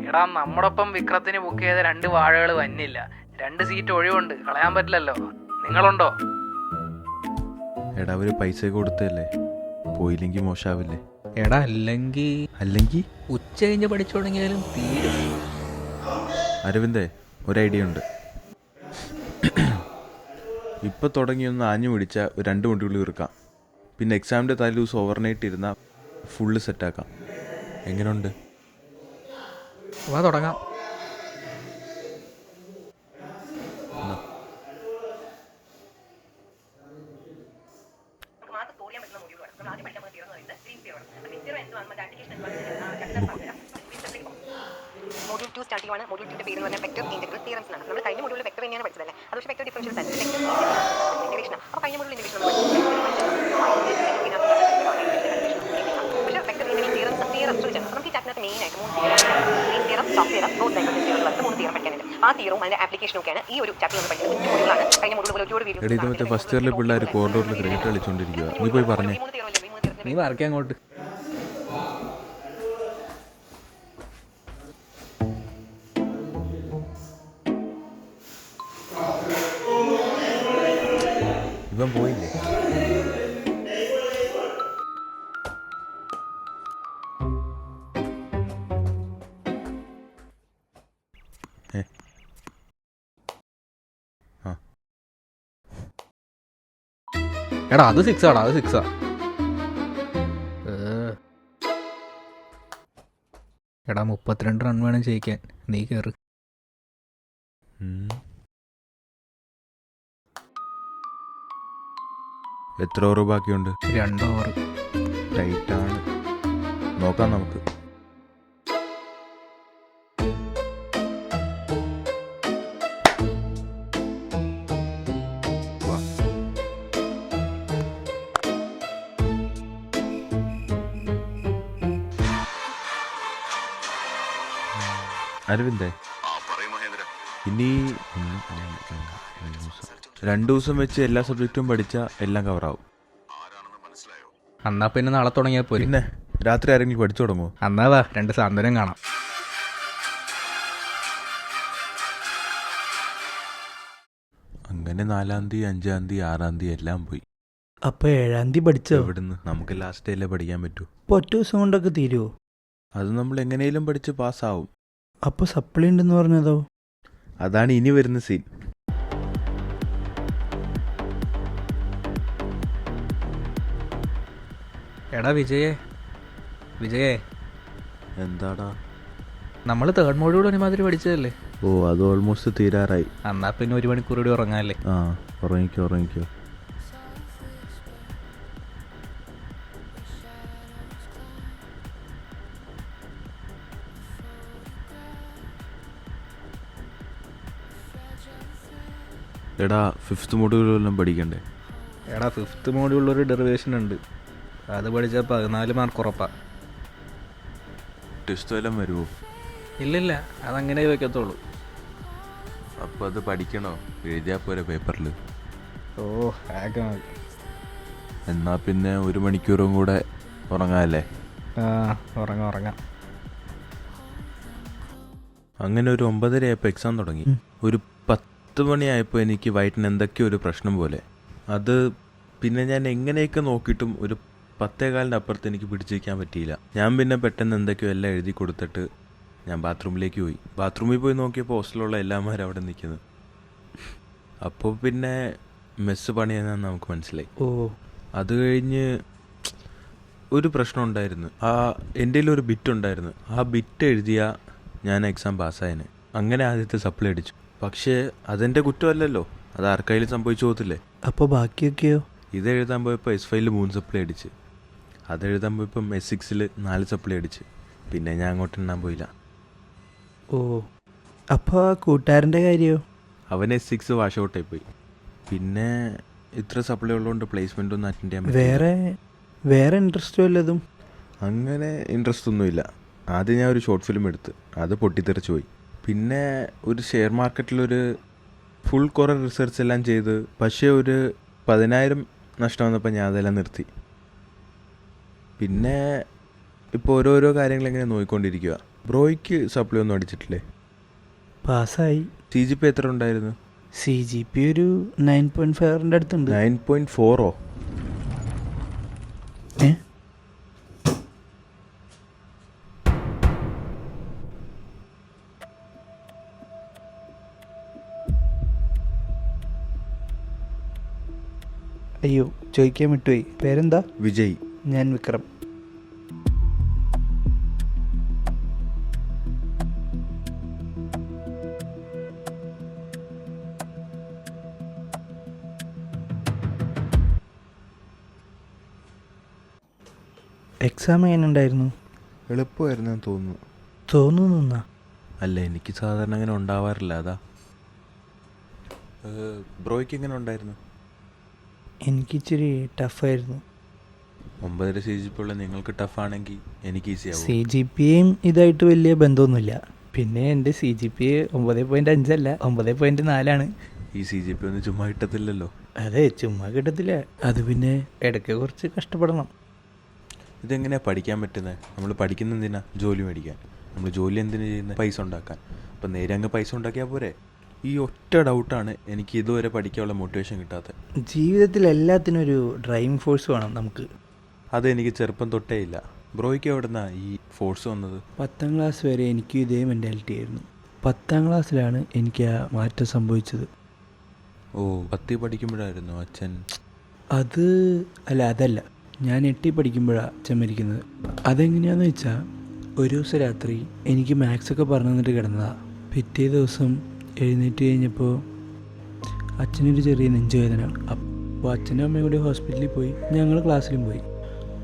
എടാ നമ്മടൊപ്പം വിക്രത്തിന് ബുക്ക് ചെയ്ത 2 വാഴകൾ വന്നില്ല, 2 സീറ്റ് ഒഴിവുണ്ട്, കളയാൻ പറ്റില്ലല്ലോ. നിങ്ങളുണ്ടോ? എടാ അവര് പൈസ കൊടുത്തല്ലേ, പോയില്ലെങ്കിൽ മോശാവില്ലേ? എടാ അല്ലെങ്കിൽ ഉച്ച കഴിഞ്ഞ് പഠിച്ചു തുടങ്ങിയാലും തീരും. അരവിന്ദേ ഒരു ഐഡിയ ഉണ്ട്. ഇപ്പം തുടങ്ങിയൊന്ന് ആഞ്ഞു പിടിച്ച 2 മണിക്കുള്ളിൽ തീർക്കാം. പിന്നെ എക്സാമിൻ്റെ തലേ ദിവസം ഓവർനൈറ്റ് ഇരുന്നാൽ ഫുള്ള് സെറ്റാക്കാം. എങ്ങനെയുണ്ട്? വാ തുടങ്ങാം. മോഡ്യൂൾ 2 സ്റ്റാർട്ട് ചെയ്യുവാണ്. മോഡ്യൂൾ 2 പേര് എന്ന് പറഞ്ഞാൽ വെക്ടർ ഇന്റഗ്രൽ തിയറംസ് ആണ്. നമ്മൾ കഴിഞ്ഞ മോഡ്യൂളിൽ വെക്ടർ തന്നെയാണ് പഠിച്ചതല്ലേ, അത് പക്ഷേ വെക്ടർ ഡിഫറൻഷ്യൽ ആണ്, ഇന്റഗ്രേഷൻ. അപ്പോൾ കഴിഞ്ഞ മോഡ്യൂൾ ഇന്റഗ്രേഷൻ പക്ഷേ വെക്ടർ ഇന്റഗ്രൽ തിയറംസ് ചോദിച്ചാൽ നമുക്ക് ഈ ചാപ്റ്ററിനകത്ത് മെയിൻ ആയിട്ട് 3 theorem, stock theorem, close divergence theorem, 3 theorem പഠിക്കാനുണ്ട്. ആ തിയറും അതിന്റെ ആപ്ലിക്കേഷനും ഒക്കെയാണ് ഈ ഒരു ചാപ്റ്റർ നമ്മൾ പഠിക്കുന്നത്. 5 മോഡ്യൂളാണ്. കഴിഞ്ഞ മോഡ്യൂൾ ഒരുപാട് വീഡിയോ. എടാ ഇത് മറ്റേ ഫസ്റ്റ് ഇയറിലെ പിള്ളേർ കോറിഡോറിൽ ക്രിക്കറ്റ് കളിച്ചുകൊണ്ടിരിക്കുക, നീ പോയി പറഞ്ഞേ. നീ വരയ്ക്കാൻ അങ്ങോട്ട്. ഇവൻ പോയില്ലേ? എടാ അത് 6 ആടാ, അത് 6 ആ. എടാ 32 റൺ വേണം ജയിക്കാൻ, നീ കയറ്. എത്ര ഓവർ ബാക്കിയുണ്ട്? 2 ഓവർ. ടൈറ്റാണ്, നോക്കാം നമുക്ക്. അരവിന്ദേ ഇനി 2 ദിവസം വെച്ച് എല്ലാ സബ്ജക്റ്റും പഠിച്ചാൽ എല്ലാം കവറാവും. എന്നാ പിന്നെ നാളെ തുടങ്ങിയാൽ പോരെ. പിന്നെ രാത്രി ആരെങ്കിലും പഠിച്ചു തുടങ്ങുമോ? എന്നാ വാ 2 സാന്ത്വനം കാണാം. അങ്ങനെ 4-ാം തീയതി 5-ാം തീയതി 6-ാം തീയതി എല്ലാം പോയി. അപ്പൊ 7-ാം തീയതി പഠിച്ചോ? എവിടുന്ന്, നമുക്ക് ലാസ്റ്റ് ഡേയിലേ പഠിക്കാൻ പറ്റൂ. ഇപ്പോൾ 1 ദിവസം കൊണ്ടൊക്കെ തീരുമോ? അത് നമ്മൾ എങ്ങനെയും പഠിച്ച് പാസ്സാവും. അപ്പോൾ സപ്ലി ഉണ്ടെന്ന് പറഞ്ഞതോ? അതാണ് ഇനി വരുന്ന സീൻ. എടാ വിജയേ എന്താടാ? നമ്മൾ 3rd മോഡ്യൂൾ ഒരുമാതിരി പഠിച്ചതല്ലേ? ഓ അത് ഓൾമോസ്റ്റ് തീരാറായി. എന്നാ പിന്നെ 1 മണിക്കൂർ കൂടി ഉറങ്ങാല്ലേ? ആ ഉറങ്ങിക്കോ. എടാ 5th മോഡ്യൂളെല്ലാം പഠിക്കണ്ടേ? എടാ 5th മോഡ്യൂളിലൊരു ഡെറിവേഷൻ ഉണ്ട്, അത് പഠിച്ചാൽ 14 മാർക്ക് ഉറപ്പാ. ടെസ്റ്റ് എല്ലാം വരുമോ? ഇല്ലില്ല, അതങ്ങനെ വയ്ക്കത്തുള്ളൂ. അപ്പോൾ അത് പഠിക്കണോ? എഴുതിയാൽ പോരെ പേപ്പറിൽ? ഓ ആകെ മതി. എന്നാൽ പിന്നെ 1 മണിക്കൂറും കൂടെ ഉറങ്ങാമല്ലേ? ആ ഉറങ്ങാം. അങ്ങനെ ഒരു 9:30 ആയപ്പോൾ എക്സാം തുടങ്ങി. ഒരു 10 മണിയായപ്പോൾ എനിക്ക് വയറ്റിന് എന്തൊക്കെയോ ഒരു പ്രശ്നം പോലെ. അത് പിന്നെ ഞാൻ എങ്ങനെയൊക്കെ നോക്കിയിട്ടും ഒരു 10:15 അപ്പുറത്ത് എനിക്ക് പിടിച്ചിരിക്കാൻ പറ്റിയില്ല. ഞാൻ പിന്നെ പെട്ടെന്ന് എന്തൊക്കെയോ എല്ലാം എഴുതി കൊടുത്തിട്ട് ഞാൻ ബാത്റൂമിലേക്ക് പോയി. ബാത്റൂമിൽ പോയി നോക്കിയപ്പോൾ ഹോസ്റ്റലിലുള്ള എല്ലാവരും അവിടെ നിൽക്കുന്നത്. അപ്പോൾ പിന്നെ മെസ്സ് പണിയെന്നാന്ന് നമുക്ക് മനസ്സിലായി. ഓ അത് കഴിഞ്ഞ് ഒരു പ്രശ്നം ഉണ്ടായിരുന്നു. എൻ്റെ ഒരു ബിറ്റ് ഉണ്ടായിരുന്നു. ആ ബിറ്റ് എഴുതിയാൽ ഞാൻ എക്സാം പാസ്സായതിന്. അങ്ങനെ ആദ്യത്തെ സപ്ലൈ അടിച്ചു. പക്ഷേ അതെൻ്റെ കുറ്റമല്ലല്ലോ, അത് ആർക്കായാലും സംഭവിച്ചു പോകത്തില്ലേ. അപ്പോൾ ബാക്കിയൊക്കെയോ? ഇത് എഴുതാൻ പോയപ്പോൾ S5 3 സപ്ലൈ അടിച്ച്, അതെഴുതാൻ പോയപ്പം S6 4 സപ്ലൈ അടിച്ച്. പിന്നെ ഞാൻ അങ്ങോട്ട് എണ്ണാൻ പോയില്ല. ഓ, അപ്പോൾ ആ കൂട്ടുകാരൻ്റെ കാര്യമോ? അവൻ S6 വാഷ് ഔട്ടായി പോയി. പിന്നെ ഇത്ര സപ്ലൈ ഉള്ളതുകൊണ്ട് പ്ലേസ്മെൻ്റ് ഒന്നും അറ്റൻഡ് ചെയ്യാൻ പറ്റില്ല. വേറെ ഇൻട്രസ്റ്റ് വല്ലതും? അങ്ങനെ ഇൻട്രസ്റ്റ് ഒന്നുമില്ല. ആദ്യം ഞാൻ ഒരു ഷോർട്ട് ഫിലിം എടുത്ത്, അത് പൊട്ടിത്തെറിച്ച് പോയി. പിന്നെ ഒരു ഷെയർ മാർക്കറ്റിലൊരു ഫുൾ കുറേ റിസർച്ച് എല്ലാം ചെയ്ത്, പക്ഷേ ഒരു 10,000 നഷ്ടം വന്നപ്പോൾ ഞാൻ അതെല്ലാം നിർത്തി. പിന്നെ ഇപ്പോൾ ഓരോരോ കാര്യങ്ങളിങ്ങനെ നോക്കിക്കൊണ്ടിരിക്കുക. ബ്രോയ്ക്ക് സപ്ലൈ ഒന്നും അടിച്ചിട്ടില്ലേ? പാസ്സായി. CGP എത്ര ഉണ്ടായിരുന്നു? CGP ഒരു 9.5 അടുത്തുണ്ട്. 9.4? അയ്യോ, ചോദിക്കാൻ വിട്ടുപോയി. പേരെന്താ? വിജയ്. ഞാൻ വിക്രം. എക്സാം എങ്ങനെ ഉണ്ടായിരുന്നു? എളുപ്പമായിരുന്നെന്ന് തോന്നുന്നു. തോന്നുന്നാ? അല്ല, എനിക്ക് സാധാരണ അങ്ങനെ ഉണ്ടാവാറില്ല, അതാ. ബ്രോയ്ക്ക് എങ്ങനെ ഉണ്ടായിരുന്നു? എനിക്കിച്ചിരി ടഫായിരുന്നു. 9.5 CGP ഉള്ള നിങ്ങൾക്ക് ടഫാണെങ്കിൽ എനിക്ക് ഈസി ആവും. CGPയും ഇതായിട്ട് വലിയ ബന്ധമൊന്നുമില്ല. പിന്നെ എൻ്റെ CGPA 9.5 അല്ല, 9.4. ഈ CGP ഒന്നും ചുമ്മാ കിട്ടത്തില്ലല്ലോ. അതെ, ചുമ്മാ കിട്ടത്തില്ല. അത് പിന്നെ ഇടയ്ക്ക് കുറച്ച് കഷ്ടപ്പെടണം. ഇതെങ്ങനെയാണ് പഠിക്കാൻ പറ്റുന്നത്? നമ്മൾ പഠിക്കുന്ന എന്തിനാ? ജോലി മേടിക്കാൻ. നമ്മൾ ജോലി എന്തിനു ചെയ്യുന്നത്? പൈസ ഉണ്ടാക്കാൻ. അപ്പം നേരെ അങ്ങ് പൈസ ഉണ്ടാക്കിയാൽ പോരെ? ഈ ഒറ്റ ഡൗട്ടാണ് എനിക്ക് ഇതുവരെ പഠിക്കാനുള്ള മോട്ടിവേഷൻ കിട്ടാത്തത്. ജീവിതത്തിൽ എല്ലാത്തിനും ഒരു ഡ്രൈവിംഗ് ഫോഴ്സ് വേണം നമുക്ക്. അതെനിക്ക് ചെറുപ്പം തൊട്ടേ ഇല്ല. ബ്രോയ്ക്ക് എവിടുന്നാ ഈ ഫോഴ്സ് വന്നത്? 10ാം ക്ലാസ് വരെ എനിക്ക് ഇതേ മെൻറ്റാലിറ്റി ആയിരുന്നു. 10ാം ക്ലാസ്സിലാണ് എനിക്ക് ആ മാറ്റം സംഭവിച്ചത്. ഓ, 10 പഠിക്കുമ്പോഴായിരുന്നു അച്ഛൻ? അതല്ല, ഞാൻ 8 പഠിക്കുമ്പോഴാണ് അച്ഛൻ മരിക്കുന്നത്. അതെങ്ങനെയാണെന്ന് വെച്ചാൽ, ഒരു ദിവസം രാത്രി എനിക്ക് മാത്സൊക്കെ പറഞ്ഞു തന്നിട്ട് കിടന്നതാണ്. പിറ്റേ ദിവസം എഴുന്നേറ്റ് കഴിഞ്ഞപ്പോൾ അച്ഛനൊരു ചെറിയ നെഞ്ചുവേദന. അപ്പോൾ അച്ഛനും അമ്മയും കൂടി ഹോസ്പിറ്റലിൽ പോയി, ഞങ്ങൾ ക്ലാസ്സിലും പോയി.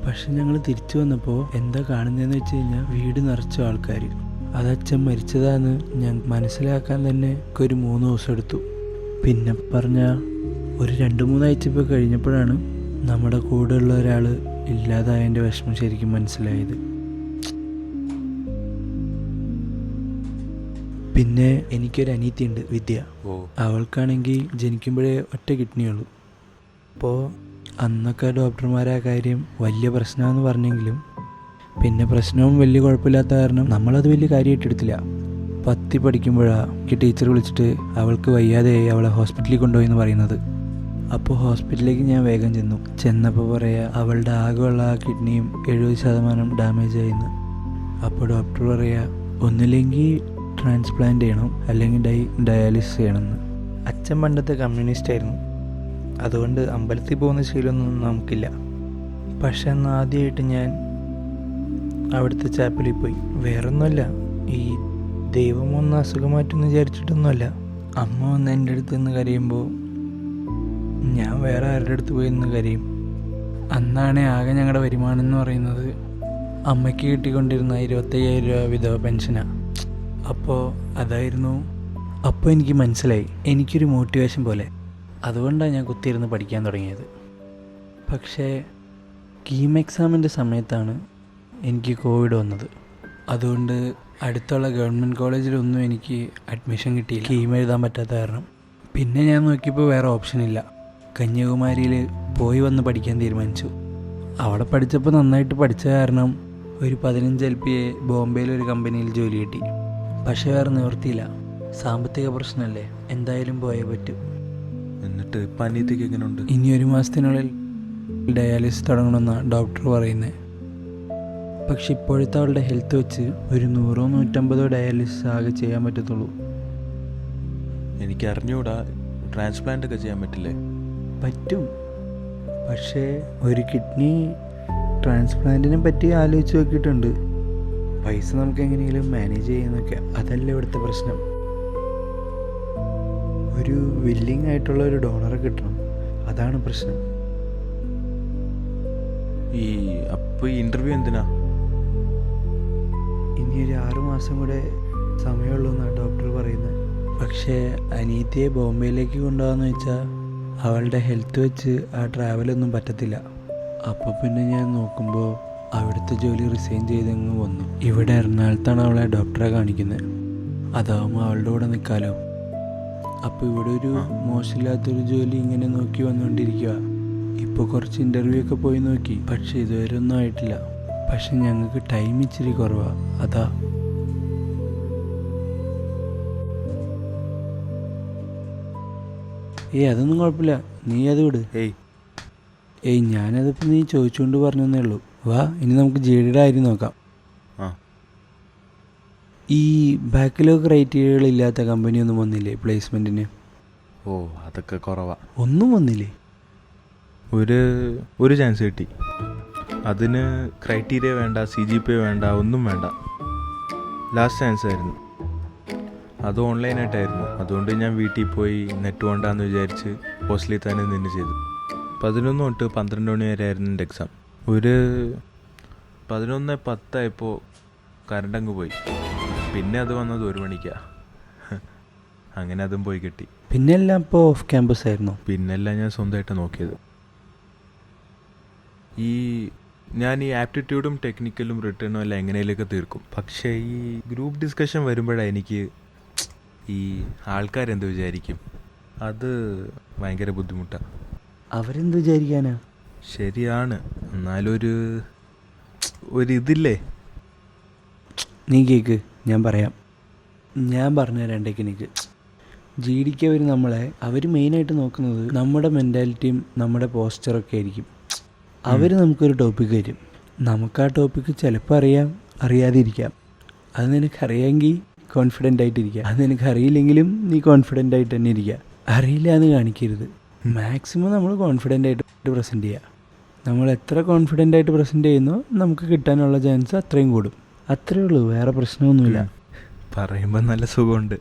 പക്ഷെ ഞങ്ങൾ തിരിച്ചു വന്നപ്പോൾ എന്താ കാണുന്നതെന്ന് വെച്ച് കഴിഞ്ഞാൽ, വീട് നിറച്ച ആൾക്കാർ. അത് അച്ഛൻ മരിച്ചതാന്ന് ഞാൻ മനസ്സിലാക്കാൻ തന്നെ ഒരു 3 ദിവസം എടുത്തു. പിന്നെ പറഞ്ഞാൽ ഒരു 2-3 ആഴ്ച കഴിഞ്ഞപ്പോഴാണ് നമ്മുടെ കൂടെയുള്ള ഒരാൾ ഇല്ലാതായതിൻ്റെ വിഷമം ശരിക്കും മനസ്സിലായത്. പിന്നെ എനിക്കൊരു അനിയത്തിയുണ്ട്, വിദ്യ. അവൾക്കാണെങ്കിൽ ജനിക്കുമ്പോഴേ ഒറ്റ കിഡ്നിയുള്ളൂ. അപ്പോൾ അന്നൊക്കെ ഡോക്ടർമാരെ ആ കാര്യം വലിയ പ്രശ്നമെന്ന് പറഞ്ഞെങ്കിലും പിന്നെ പ്രശ്നവും വലിയ കുഴപ്പമില്ലാത്ത കാരണം നമ്മളത് വലിയ കാര്യമായിട്ട് എടുത്തില്ല. 10 പഠിക്കുമ്പോഴാണ് ടീച്ചർ വിളിച്ചിട്ട് അവൾക്ക് വയ്യാതെയായി, അവളെ ഹോസ്പിറ്റലിൽ കൊണ്ടുപോയി എന്ന് പറയുന്നത്. അപ്പോൾ ഹോസ്പിറ്റലിലേക്ക് ഞാൻ വേഗം ചെന്നപ്പോൾ പറയുക, അവളുടെ ആകെയുള്ള ആ കിഡ്നിയും 70% ഡാമേജ് ആയിന്ന്. അപ്പോൾ ഡോക്ടർ പറയുക, ഒന്നില്ലെങ്കിൽ ട്രാൻസ്പ്ലാന്റ് ചെയ്യണം, അല്ലെങ്കിൽ ഡയാലിസിസ് ചെയ്യണമെന്ന്. അച്ഛൻ പണ്ടത്തെ കമ്മ്യൂണിസ്റ്റ് ആയിരുന്നു, അതുകൊണ്ട് അമ്പലത്തിൽ പോകുന്ന ശീലമൊന്നും നമുക്കില്ല. പക്ഷെ അന്ന് ആദ്യമായിട്ട് ഞാൻ അവിടുത്തെ ചാപ്പലിൽ പോയി. വേറൊന്നുമല്ല, ഈ ദൈവം ഒന്ന് അസുഖം മാറ്റുമെന്ന് വിചാരിച്ചിട്ടൊന്നുമല്ല. അമ്മ വന്ന് എൻ്റെ അടുത്ത് നിന്ന് കരയുമ്പോൾ ഞാൻ വേറെ ആരുടെ അടുത്ത് പോയി നിന്ന് കരയും. അന്നാണ് ആകെ ഞങ്ങളുടെ വരുമാനം എന്ന് പറയുന്നത് അമ്മയ്ക്ക് കിട്ടിക്കൊണ്ടിരുന്ന 25,000 രൂപ വിധവ പെൻഷനാണ്. അപ്പോൾ എനിക്ക് മനസ്സിലായി, എനിക്കൊരു മോട്ടിവേഷൻ പോലെ. അതുകൊണ്ടാണ് ഞാൻ കുത്തിയിരുന്ന് പഠിക്കാൻ തുടങ്ങിയത്. പക്ഷേ കീം എക്സാമിൻ്റെ സമയത്താണ് എനിക്ക് കോവിഡ് വന്നത്. അതുകൊണ്ട് അടുത്തുള്ള ഗവൺമെൻറ് കോളേജിലൊന്നും എനിക്ക് അഡ്മിഷൻ കിട്ടിയില്ല, കീം എഴുതാൻ പറ്റാത്ത കാരണം. പിന്നെ ഞാൻ നോക്കിയപ്പോൾ വേറെ ഓപ്ഷനില്ല. കന്യാകുമാരിയിൽ പോയി വന്ന് പഠിക്കാൻ തീരുമാനിച്ചു. അവിടെ പഠിച്ചപ്പോൾ നന്നായിട്ട് പഠിച്ച കാരണം ഒരു 15 LPA ബോംബെയിലൊരു കമ്പനിയിൽ ജോലി കിട്ടി. പക്ഷേ വേറെ നിവൃത്തിയില്ല, സാമ്പത്തിക പ്രശ്നമല്ലേ, എന്തായാലും പോയേ പറ്റൂ. എന്നിട്ട് പനിയത്തേക്ക് എങ്ങനെയുണ്ട്? ഇനി 1 മാസത്തിനുള്ളിൽ ഡയാലിസിസ് തുടങ്ങണമെന്നാണ് ഡോക്ടർ പറയുന്നത്. പക്ഷെ ഇപ്പോഴത്തെ അവളുടെ ഹെൽത്ത് വെച്ച് ഒരു 100-150 ഡയാലിസിസ് ആകെ ചെയ്യാൻ പറ്റത്തുള്ളൂ. എനിക്ക് അറിഞ്ഞൂടാ, ട്രാൻസ്പ്ലാന്റ് ഒക്കെ ചെയ്യാൻ പറ്റില്ലേ? പറ്റും, പക്ഷേ ഒരു കിഡ്നി ട്രാൻസ്പ്ലാന്റിനെ പറ്റി ആലോചിച്ച് നോക്കിയിട്ടുണ്ട്. പൈസ നമുക്ക് എങ്ങനെയെങ്കിലും മാനേജ് ചെയ്യുന്നൊക്കെ, അതല്ല ഇവിടുത്തെ പ്രശ്നം. ഒരു വില്ലിങ് ആയിട്ടുള്ള ഒരു ഡോണറെ കിട്ടണം, അതാണ് പ്രശ്നം. അപ്പോൾ ഈ ഇൻ്റർവ്യൂ എന്തിനാ? ഇനി ഒരു 6 മാസം കൂടെ സമയമുള്ളൂ എന്നാണ് ഡോക്ടർ പറയുന്നത്. പക്ഷേ അനീതിയെ ബോംബെയിലേക്ക് കൊണ്ടുപോകാന്ന് വെച്ചാൽ അവളുടെ ഹെൽത്ത് വെച്ച് ആ ട്രാവലൊന്നും പറ്റത്തില്ല. അപ്പോൾ പിന്നെ ഞാൻ നോക്കുമ്പോൾ അവിടുത്തെ ജോലി റിസൈൻ ചെയ്തങ്ങ് വന്നു. ഇവിടെ എറണാകുളത്താണ് അവളെ ഡോക്ടറെ കാണിക്കുന്നത്. അതാവുമ്പോൾ അവളുടെ കൂടെ നിൽക്കാമല്ലോ. അപ്പോൾ ഇവിടെ ഒരു മോശമില്ലാത്തൊരു ജോലി ഇങ്ങനെ നോക്കി വന്നുകൊണ്ടിരിക്കുക. ഇപ്പോൾ കുറച്ച് ഇൻ്റർവ്യൂ ഒക്കെ പോയി നോക്കി, പക്ഷെ ഇതുവരെ ഒന്നും ആയിട്ടില്ല. പക്ഷെ ഞങ്ങൾക്ക് ടൈം ഇച്ചിരി കുറവാണ്, അതാ. അതൊന്നും കുഴപ്പമില്ല, നീ അത് വിട്. ഞാനതിപ്പോൾ നീ ചോദിച്ചുകൊണ്ട് പറഞ്ഞതേ ഉള്ളൂ. വാ, ഇനി നമുക്ക് ജെഡിയുടെ കാര്യം നോക്കാം. ഈ ബാക്കിലൊക്കെ ക്രൈറ്റീരിയകളില്ലാത്ത കമ്പനിയൊന്നും വന്നില്ലേ പ്ലേസ്മെൻറ്റിന്? അതൊക്കെ കുറവാ. ഒന്നും വന്നില്ലേ? ഒരു ചാൻസ് കിട്ടി. അതിന് ക്രൈറ്റീരിയ വേണ്ട, CGPA വേണ്ട, ഒന്നും വേണ്ട. ലാസ്റ്റ് ചാൻസ് ആയിരുന്നു. അത് ഓൺലൈനായിട്ടായിരുന്നു. അതുകൊണ്ട് ഞാൻ വീട്ടിൽ പോയി നെറ്റ് വേണ്ടാന്ന് വിചാരിച്ച് ഹോസ്റ്റലിൽ തന്നെ നിന്ന് ചെയ്തു. 11 തൊട്ട് 12 മണി വരെ ആയിരുന്നു എൻ്റെ എക്സാം. ഒരു 11:10 ആയപ്പോൾ കറണ്ട് അങ്ങ് പോയി. പിന്നെ അത് വന്നത് 1 മണിക്കാണ്. അങ്ങനെ അതും പോയി കിട്ടി. പിന്നെ എല്ലാം ഇപ്പോൾ ഓഫ് ക്യാമ്പസ് ആയിരുന്നു. പിന്നെല്ലാം ഞാൻ സ്വന്തമായിട്ട് നോക്കിയത്. ഞാൻ ഈ ആപ്റ്റിറ്റ്യൂഡും ടെക്നിക്കലും റിട്ടേണും എല്ലാം എങ്ങനെയൊക്കെ തീർക്കും. പക്ഷേ ഈ ഗ്രൂപ്പ് ഡിസ്കഷൻ വരുമ്പോഴാണ് എനിക്ക് ഈ ആൾക്കാരെന്ത് വിചാരിക്കും, അത് ഭയങ്കര ബുദ്ധിമുട്ടാണ്. അവരെന്ത് വിചാരിക്കാനാ? ശരിയാണ്, എന്നാലും ഒരിതില്ലേ. നീ കേക്ക്, ഞാൻ പറയാം. ഞാൻ പറഞ്ഞുതരാം ടെക്നിക്ക്. GDക്ക് അവർ മെയിനായിട്ട് നോക്കുന്നത് നമ്മുടെ മെൻറ്റാലിറ്റിയും നമ്മുടെ പോസ്ചറൊക്കെ ആയിരിക്കും. അവർ നമുക്കൊരു ടോപ്പിക്ക് തരും. നമുക്ക് ആ ടോപ്പിക്ക് ചിലപ്പോൾ അറിയാതിരിക്കാം. അത് നിനക്കറിയാമെങ്കിൽ കോൺഫിഡൻ്റ് ആയിട്ടിരിക്കുക. അത് നിനക്കറിയില്ലെങ്കിലും നീ കോൺഫിഡൻ്റ് ആയിട്ട് തന്നെ ഇരിക്കുക. അറിയില്ല എന്ന് കാണിക്കരുത്. മാക്സിമം നമ്മൾ കോൺഫിഡൻ്റ് ആയിട്ട് പ്രസൻറ്റ് ചെയ്യുക. നമ്മൾ എത്ര കോൺഫിഡൻ്റ് ആയിട്ട് പ്രസൻറ്റ് ചെയ്യുന്നോ നമുക്ക് കിട്ടാനുള്ള ചാൻസ് അത്രയും കൂടും. അത്രയേ ഉള്ളൂ, വേറെ പ്രശ്നമൊന്നുമില്ല. പറയുമ്പോൾ നല്ല സുഖമുണ്ട്.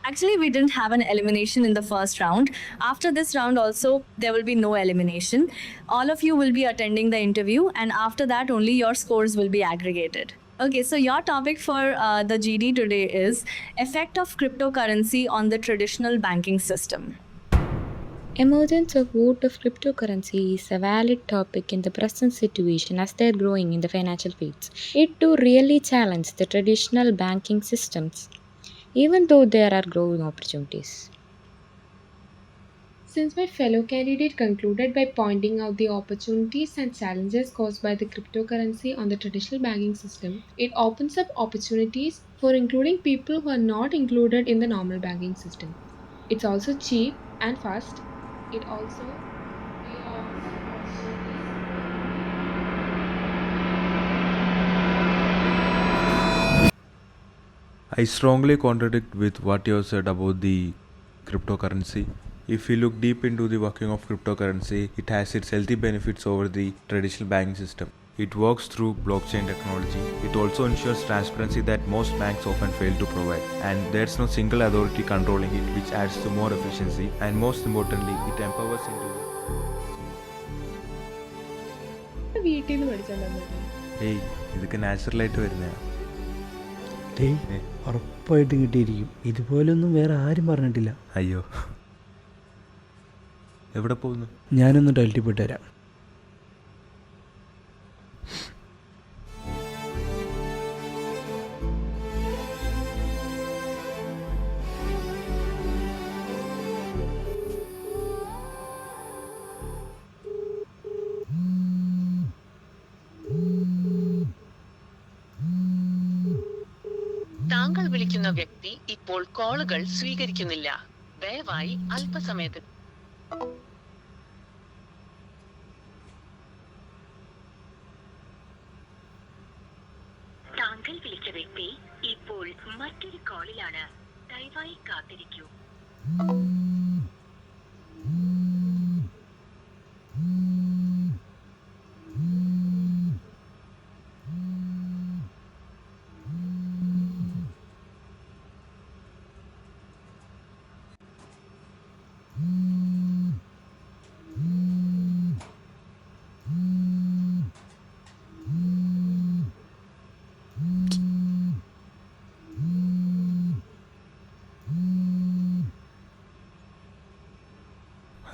Actually, we didn't have an elimination in the first round. After this round also, there will be no elimination. All of you will be attending the interview, and after that only your scores will be aggregated. Okay, so your topic for the GD today is effect of cryptocurrency on the traditional banking system. Emergence of vote of cryptocurrency is a valid topic in the present situation as they are growing in the financial fields. It too really challenges the traditional banking systems, even though there are growing opportunities. Since my fellow candidate concluded by pointing out the opportunities and challenges caused by the cryptocurrency on the traditional banking system, it opens up opportunities for including people who are not included in the normal banking system. It's also cheap and fast. It also I strongly contradict with what you said about the cryptocurrency. If you look deep into the working of cryptocurrency, it has its healthy benefits over the traditional banking system. It works through blockchain technology. It also ensures transparency that most banks often fail to provide. And there's no single authority controlling it, which adds to more efficiency. And most importantly, it empowers individuals. വീട്ടിൽ നിന്ന് പഠിച്ചാൽ ഇതൊക്കെ നാച്ചുറലായിട്ട് വരുന്നതാണ്. ഉറപ്പായിട്ടും കിട്ടിയിരിക്കും. ഇതുപോലൊന്നും വേറെ ആരും പറഞ്ഞിട്ടില്ല. അയ്യോ, എവിടെ പോകുന്നു? ഞാനൊന്ന് ടോയ്ലറ്റിൽ പോയിട്ട് വരാം. താങ്കൾ വിളിക്കുന്ന വ്യക്തി ഇപ്പോൾ കോളുകൾ സ്വീകരിക്കുന്നില്ല. ദയവായി അല്പസമയത്തിന്. താങ്കൾ വിളിച്ച വ്യക്തി ഇപ്പോൾ മറ്റൊരു കോളിലാണ്. ദയവായി കാത്തിരിക്കൂ.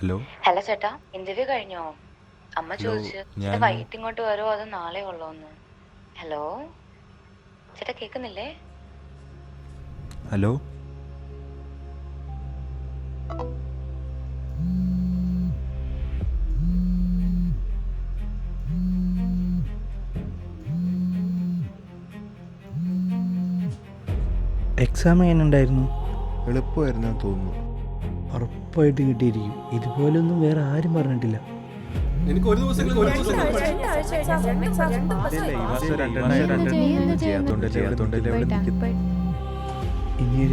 ഹലോ. ഹലോ ചേട്ടാ, ഇന്റർവ്യൂ കഴിഞ്ഞോ? അമ്മ ചോദിച്ചു ഞാൻ- വൈകിട്ട് ഇങ്ങോട്ട് വരുമോ അതോ നാളെ ഉള്ളോന്ന്. ഹലോ ചേട്ടാ, കേൾക്കുന്നില്ലേ? ഹലോ. എക്സാം എങ്ങനെ ഉണ്ടായിരുന്നു? എളുപ്പമായിരുന്നു തോന്നുന്നു. ഉറപ്പായിട്ട് കിട്ടിയിരിക്കും. ഇതുപോലൊന്നും വേറെ ആരും പറഞ്ഞിട്ടില്ല. എനിക്ക് ഒരു ദിവസം ഇനി ഒരു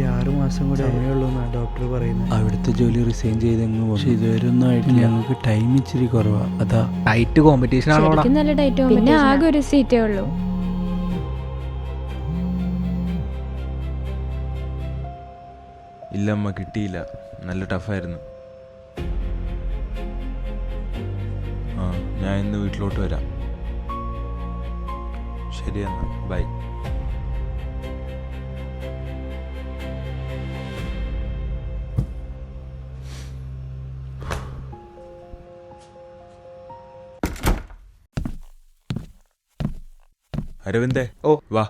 6 മാസം കൂടെ സമയമുള്ളൂ എന്നാണ് ഡോക്ടർ പറയുന്നത്. അവിടുത്തെ ജോലി റിസൈൻ ചെയ്തെങ്ങ് പോകും. പക്ഷെ ഇതുവരെ ഒന്നും ആയിട്ടില്ല. ഞങ്ങൾക്ക് ടൈം ഇച്ചിരി കുറവാണ്. അതാ ടൈറ്റ് കോമ്പറ്റീഷൻ ആണോ? ശരിക്കും നല്ല ഡേറ്റ്. പിന്നെ ആകെ ഒരു സീറ്റേ ഉള്ളൂ. ഇല്ലമ്മ, കിട്ടിയില്ല. നല്ല ടഫായിരുന്നു. ആ, ഞാൻ ഇന്ന് വീട്ടിലോട്ട് വരാം. ശരി എന്നാ, ബൈ. അരവിന്ദേ, ഓ വാ.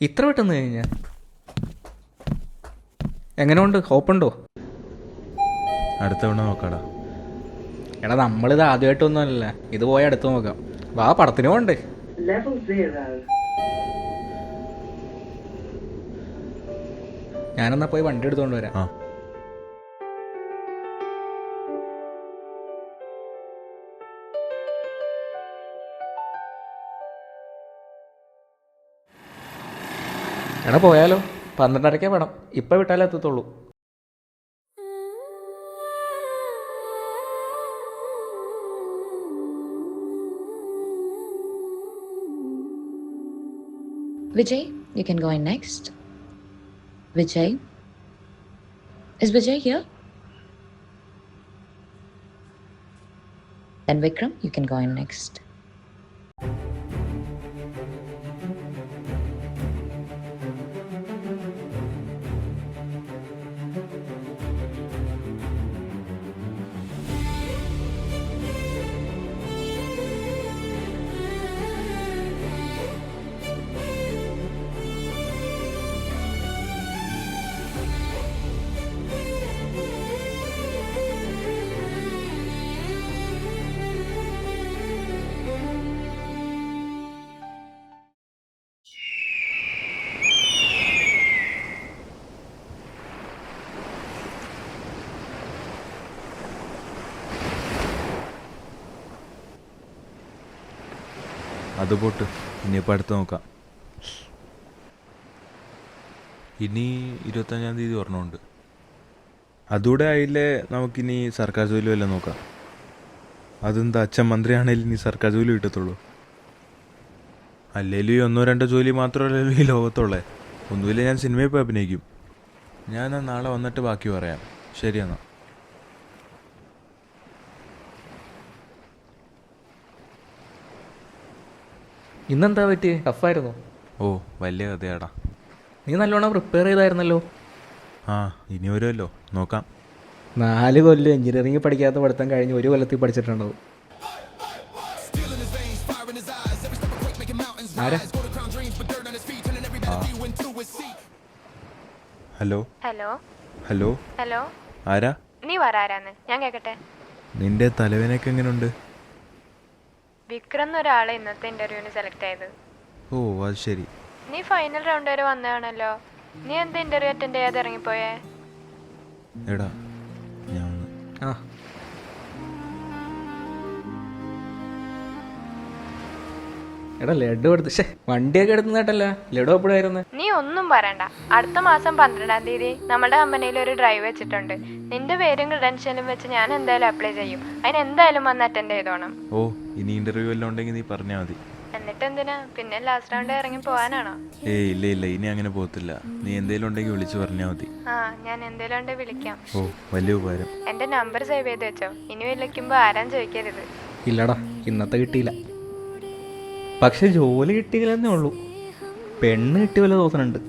ഇത്ര പെട്ടെന്ന് കഴിഞ്ഞാ? എങ്ങനെ ഉണ്ട്? ഹോപ്പുണ്ടോ? അടുത്ത തവണ നോക്കാടാ. എടാ, നമ്മളിത് ആദ്യമായിട്ടൊന്നുമല്ല. ഇത് പോയി അടുത്ത് നോക്കാം. വാ, പടത്തിന് പോണ്ടേ? ഞാനെന്നാ പോയി വണ്ടി എടുത്തോണ്ട് വരാം. ആ. എടാ പോയാലോ? 12:30 വേണം. ഇപ്പം വിട്ടാലേ എത്തത്തുള്ളൂ. Vijay, you can go in next. Vijay? Is Vijay here? Then Vikram, you can go in next. അത് പോട്ട്, ഇനിയിപ്പോൾ അടുത്ത് നോക്കാം. ഇനി 25-ാം തീയതി ഒരെണ്ണമുണ്ട്. അതുകൂടെ ആയില്ലേ നമുക്കിനി സർക്കാർ ജോലി വല്ലതും നോക്കാം. അതെന്താ, അച്ഛൻ മന്ത്രിയാണേലും ഇനി സർക്കാർ ജോലി കിട്ടത്തുള്ളൂ? അല്ലേലും ഈ 1-2 ജോലി മാത്രമല്ലല്ലോ ഈ ലോകത്തുള്ളേ. ഒന്നുമില്ല, ഞാൻ സിനിമയിൽ പോയി അഭിനയിക്കും. ഞാൻ നാളെ വന്നിട്ട് ബാക്കി പറയാം. ശരിയെന്നാ. ഇന്നെന്താ പറ്റി? ടഫായിരുന്നു? ഓ, വലിയ കഥയാടാ. നീ നല്ലോണം പ്രിപ്പയർ ചെയ്തായിരുന്നല്ലോ. ആ, ഇനി വരുമല്ലോ, നോക്കാം. 4 കൊല്ലം എഞ്ചിനീയറിംഗ് പഠിക്കാത്ത പഠിത്തം കഴിഞ്ഞ് 1 കൊല്ലത്തിൽ പഠിച്ചിട്ടുണ്ടാവും. ആരാ? ഹലോ. Hello hello. ഹലോ, ആരാ? നീ വരാരാന്ന് ഞാൻ കേക്കട്ടെ. നിന്റെ തലവേനൊക്കെ എങ്ങനെയുണ്ട്? വിക്രം എന്നൊരാളെ ഇന്നത്തെ ഇന്റർവ്യൂവിന് സെലക്ട് ആയത്. ഓ, അത് ശരി. നീ ഫൈനൽ റൗണ്ട് വരെ വന്നതാണല്ലോ. നീ എന്താ ഇന്റർവ്യൂ അറ്റൻഡ് ചെയ്യാതെ ഇറങ്ങിപ്പോയേ? എടാ, ഞാൻ ആ, എടാ ലഡു എടുത്ത് വണ്ടിയൊക്കെ എടുത്ത് കേട്ടല്ല. ലഡു എപ്പോഴായിരുന്നു? നീ ഒന്നും പറയണ്ട. അടുത്ത മാസം 12-ാം തീയതി നമ്മുടെ കമ്പനിയിൽ ഒരു ഡ്രൈവ് വെച്ചിട്ടുണ്ട്. നിന്റെ പേരും ക്രെഡൻഷ്യലും വെച്ച് ഞാൻ എന്തായാലും അപ്ലൈ ചെയ്യും. അതിന് എന്തായാലും വന്ന് അറ്റൻഡ് ചെയ്തോണം. ഓ, ഇനി ഇന്റർവ്യൂ എല്ലാം ഉണ്ടെങ്കിൽ നീ പറഞ്ഞാൽ മതി. എന്നിട്ട് എന്തിനാ പിന്നെ ലാസ്റ്റ് റൗണ്ട് ഇറങ്ങി പോവാനാണോ? ഏയ് ഇല്ല, ഇനി അങ്ങനെ പോകത്തില്ല. നീ എന്തേലും ഉണ്ടെങ്കിൽ വിളിച്ചു പറഞ്ഞാൽ മതി. ആ, ഞാൻ എന്തേലും ഉണ്ടെ വിളിക്കാം. ഓ, വലിയ ഉപകാരം. എന്റെ നമ്പർ സേവ് ചെയ്ത് വെച്ചോ. ഇനി വിളിക്കുമ്പോ ആരാൻ ചോദിക്കരുത്. ഇല്ലടാ, ഇന്നത്തെ കിട്ടിയില്ല. പക്ഷെ ജോലി കിട്ടിയില്ലെന്നേ ഉള്ളൂ. പെണ്ണ് കിട്ടിയ പോലെ തോന്നുന്നുണ്ട്.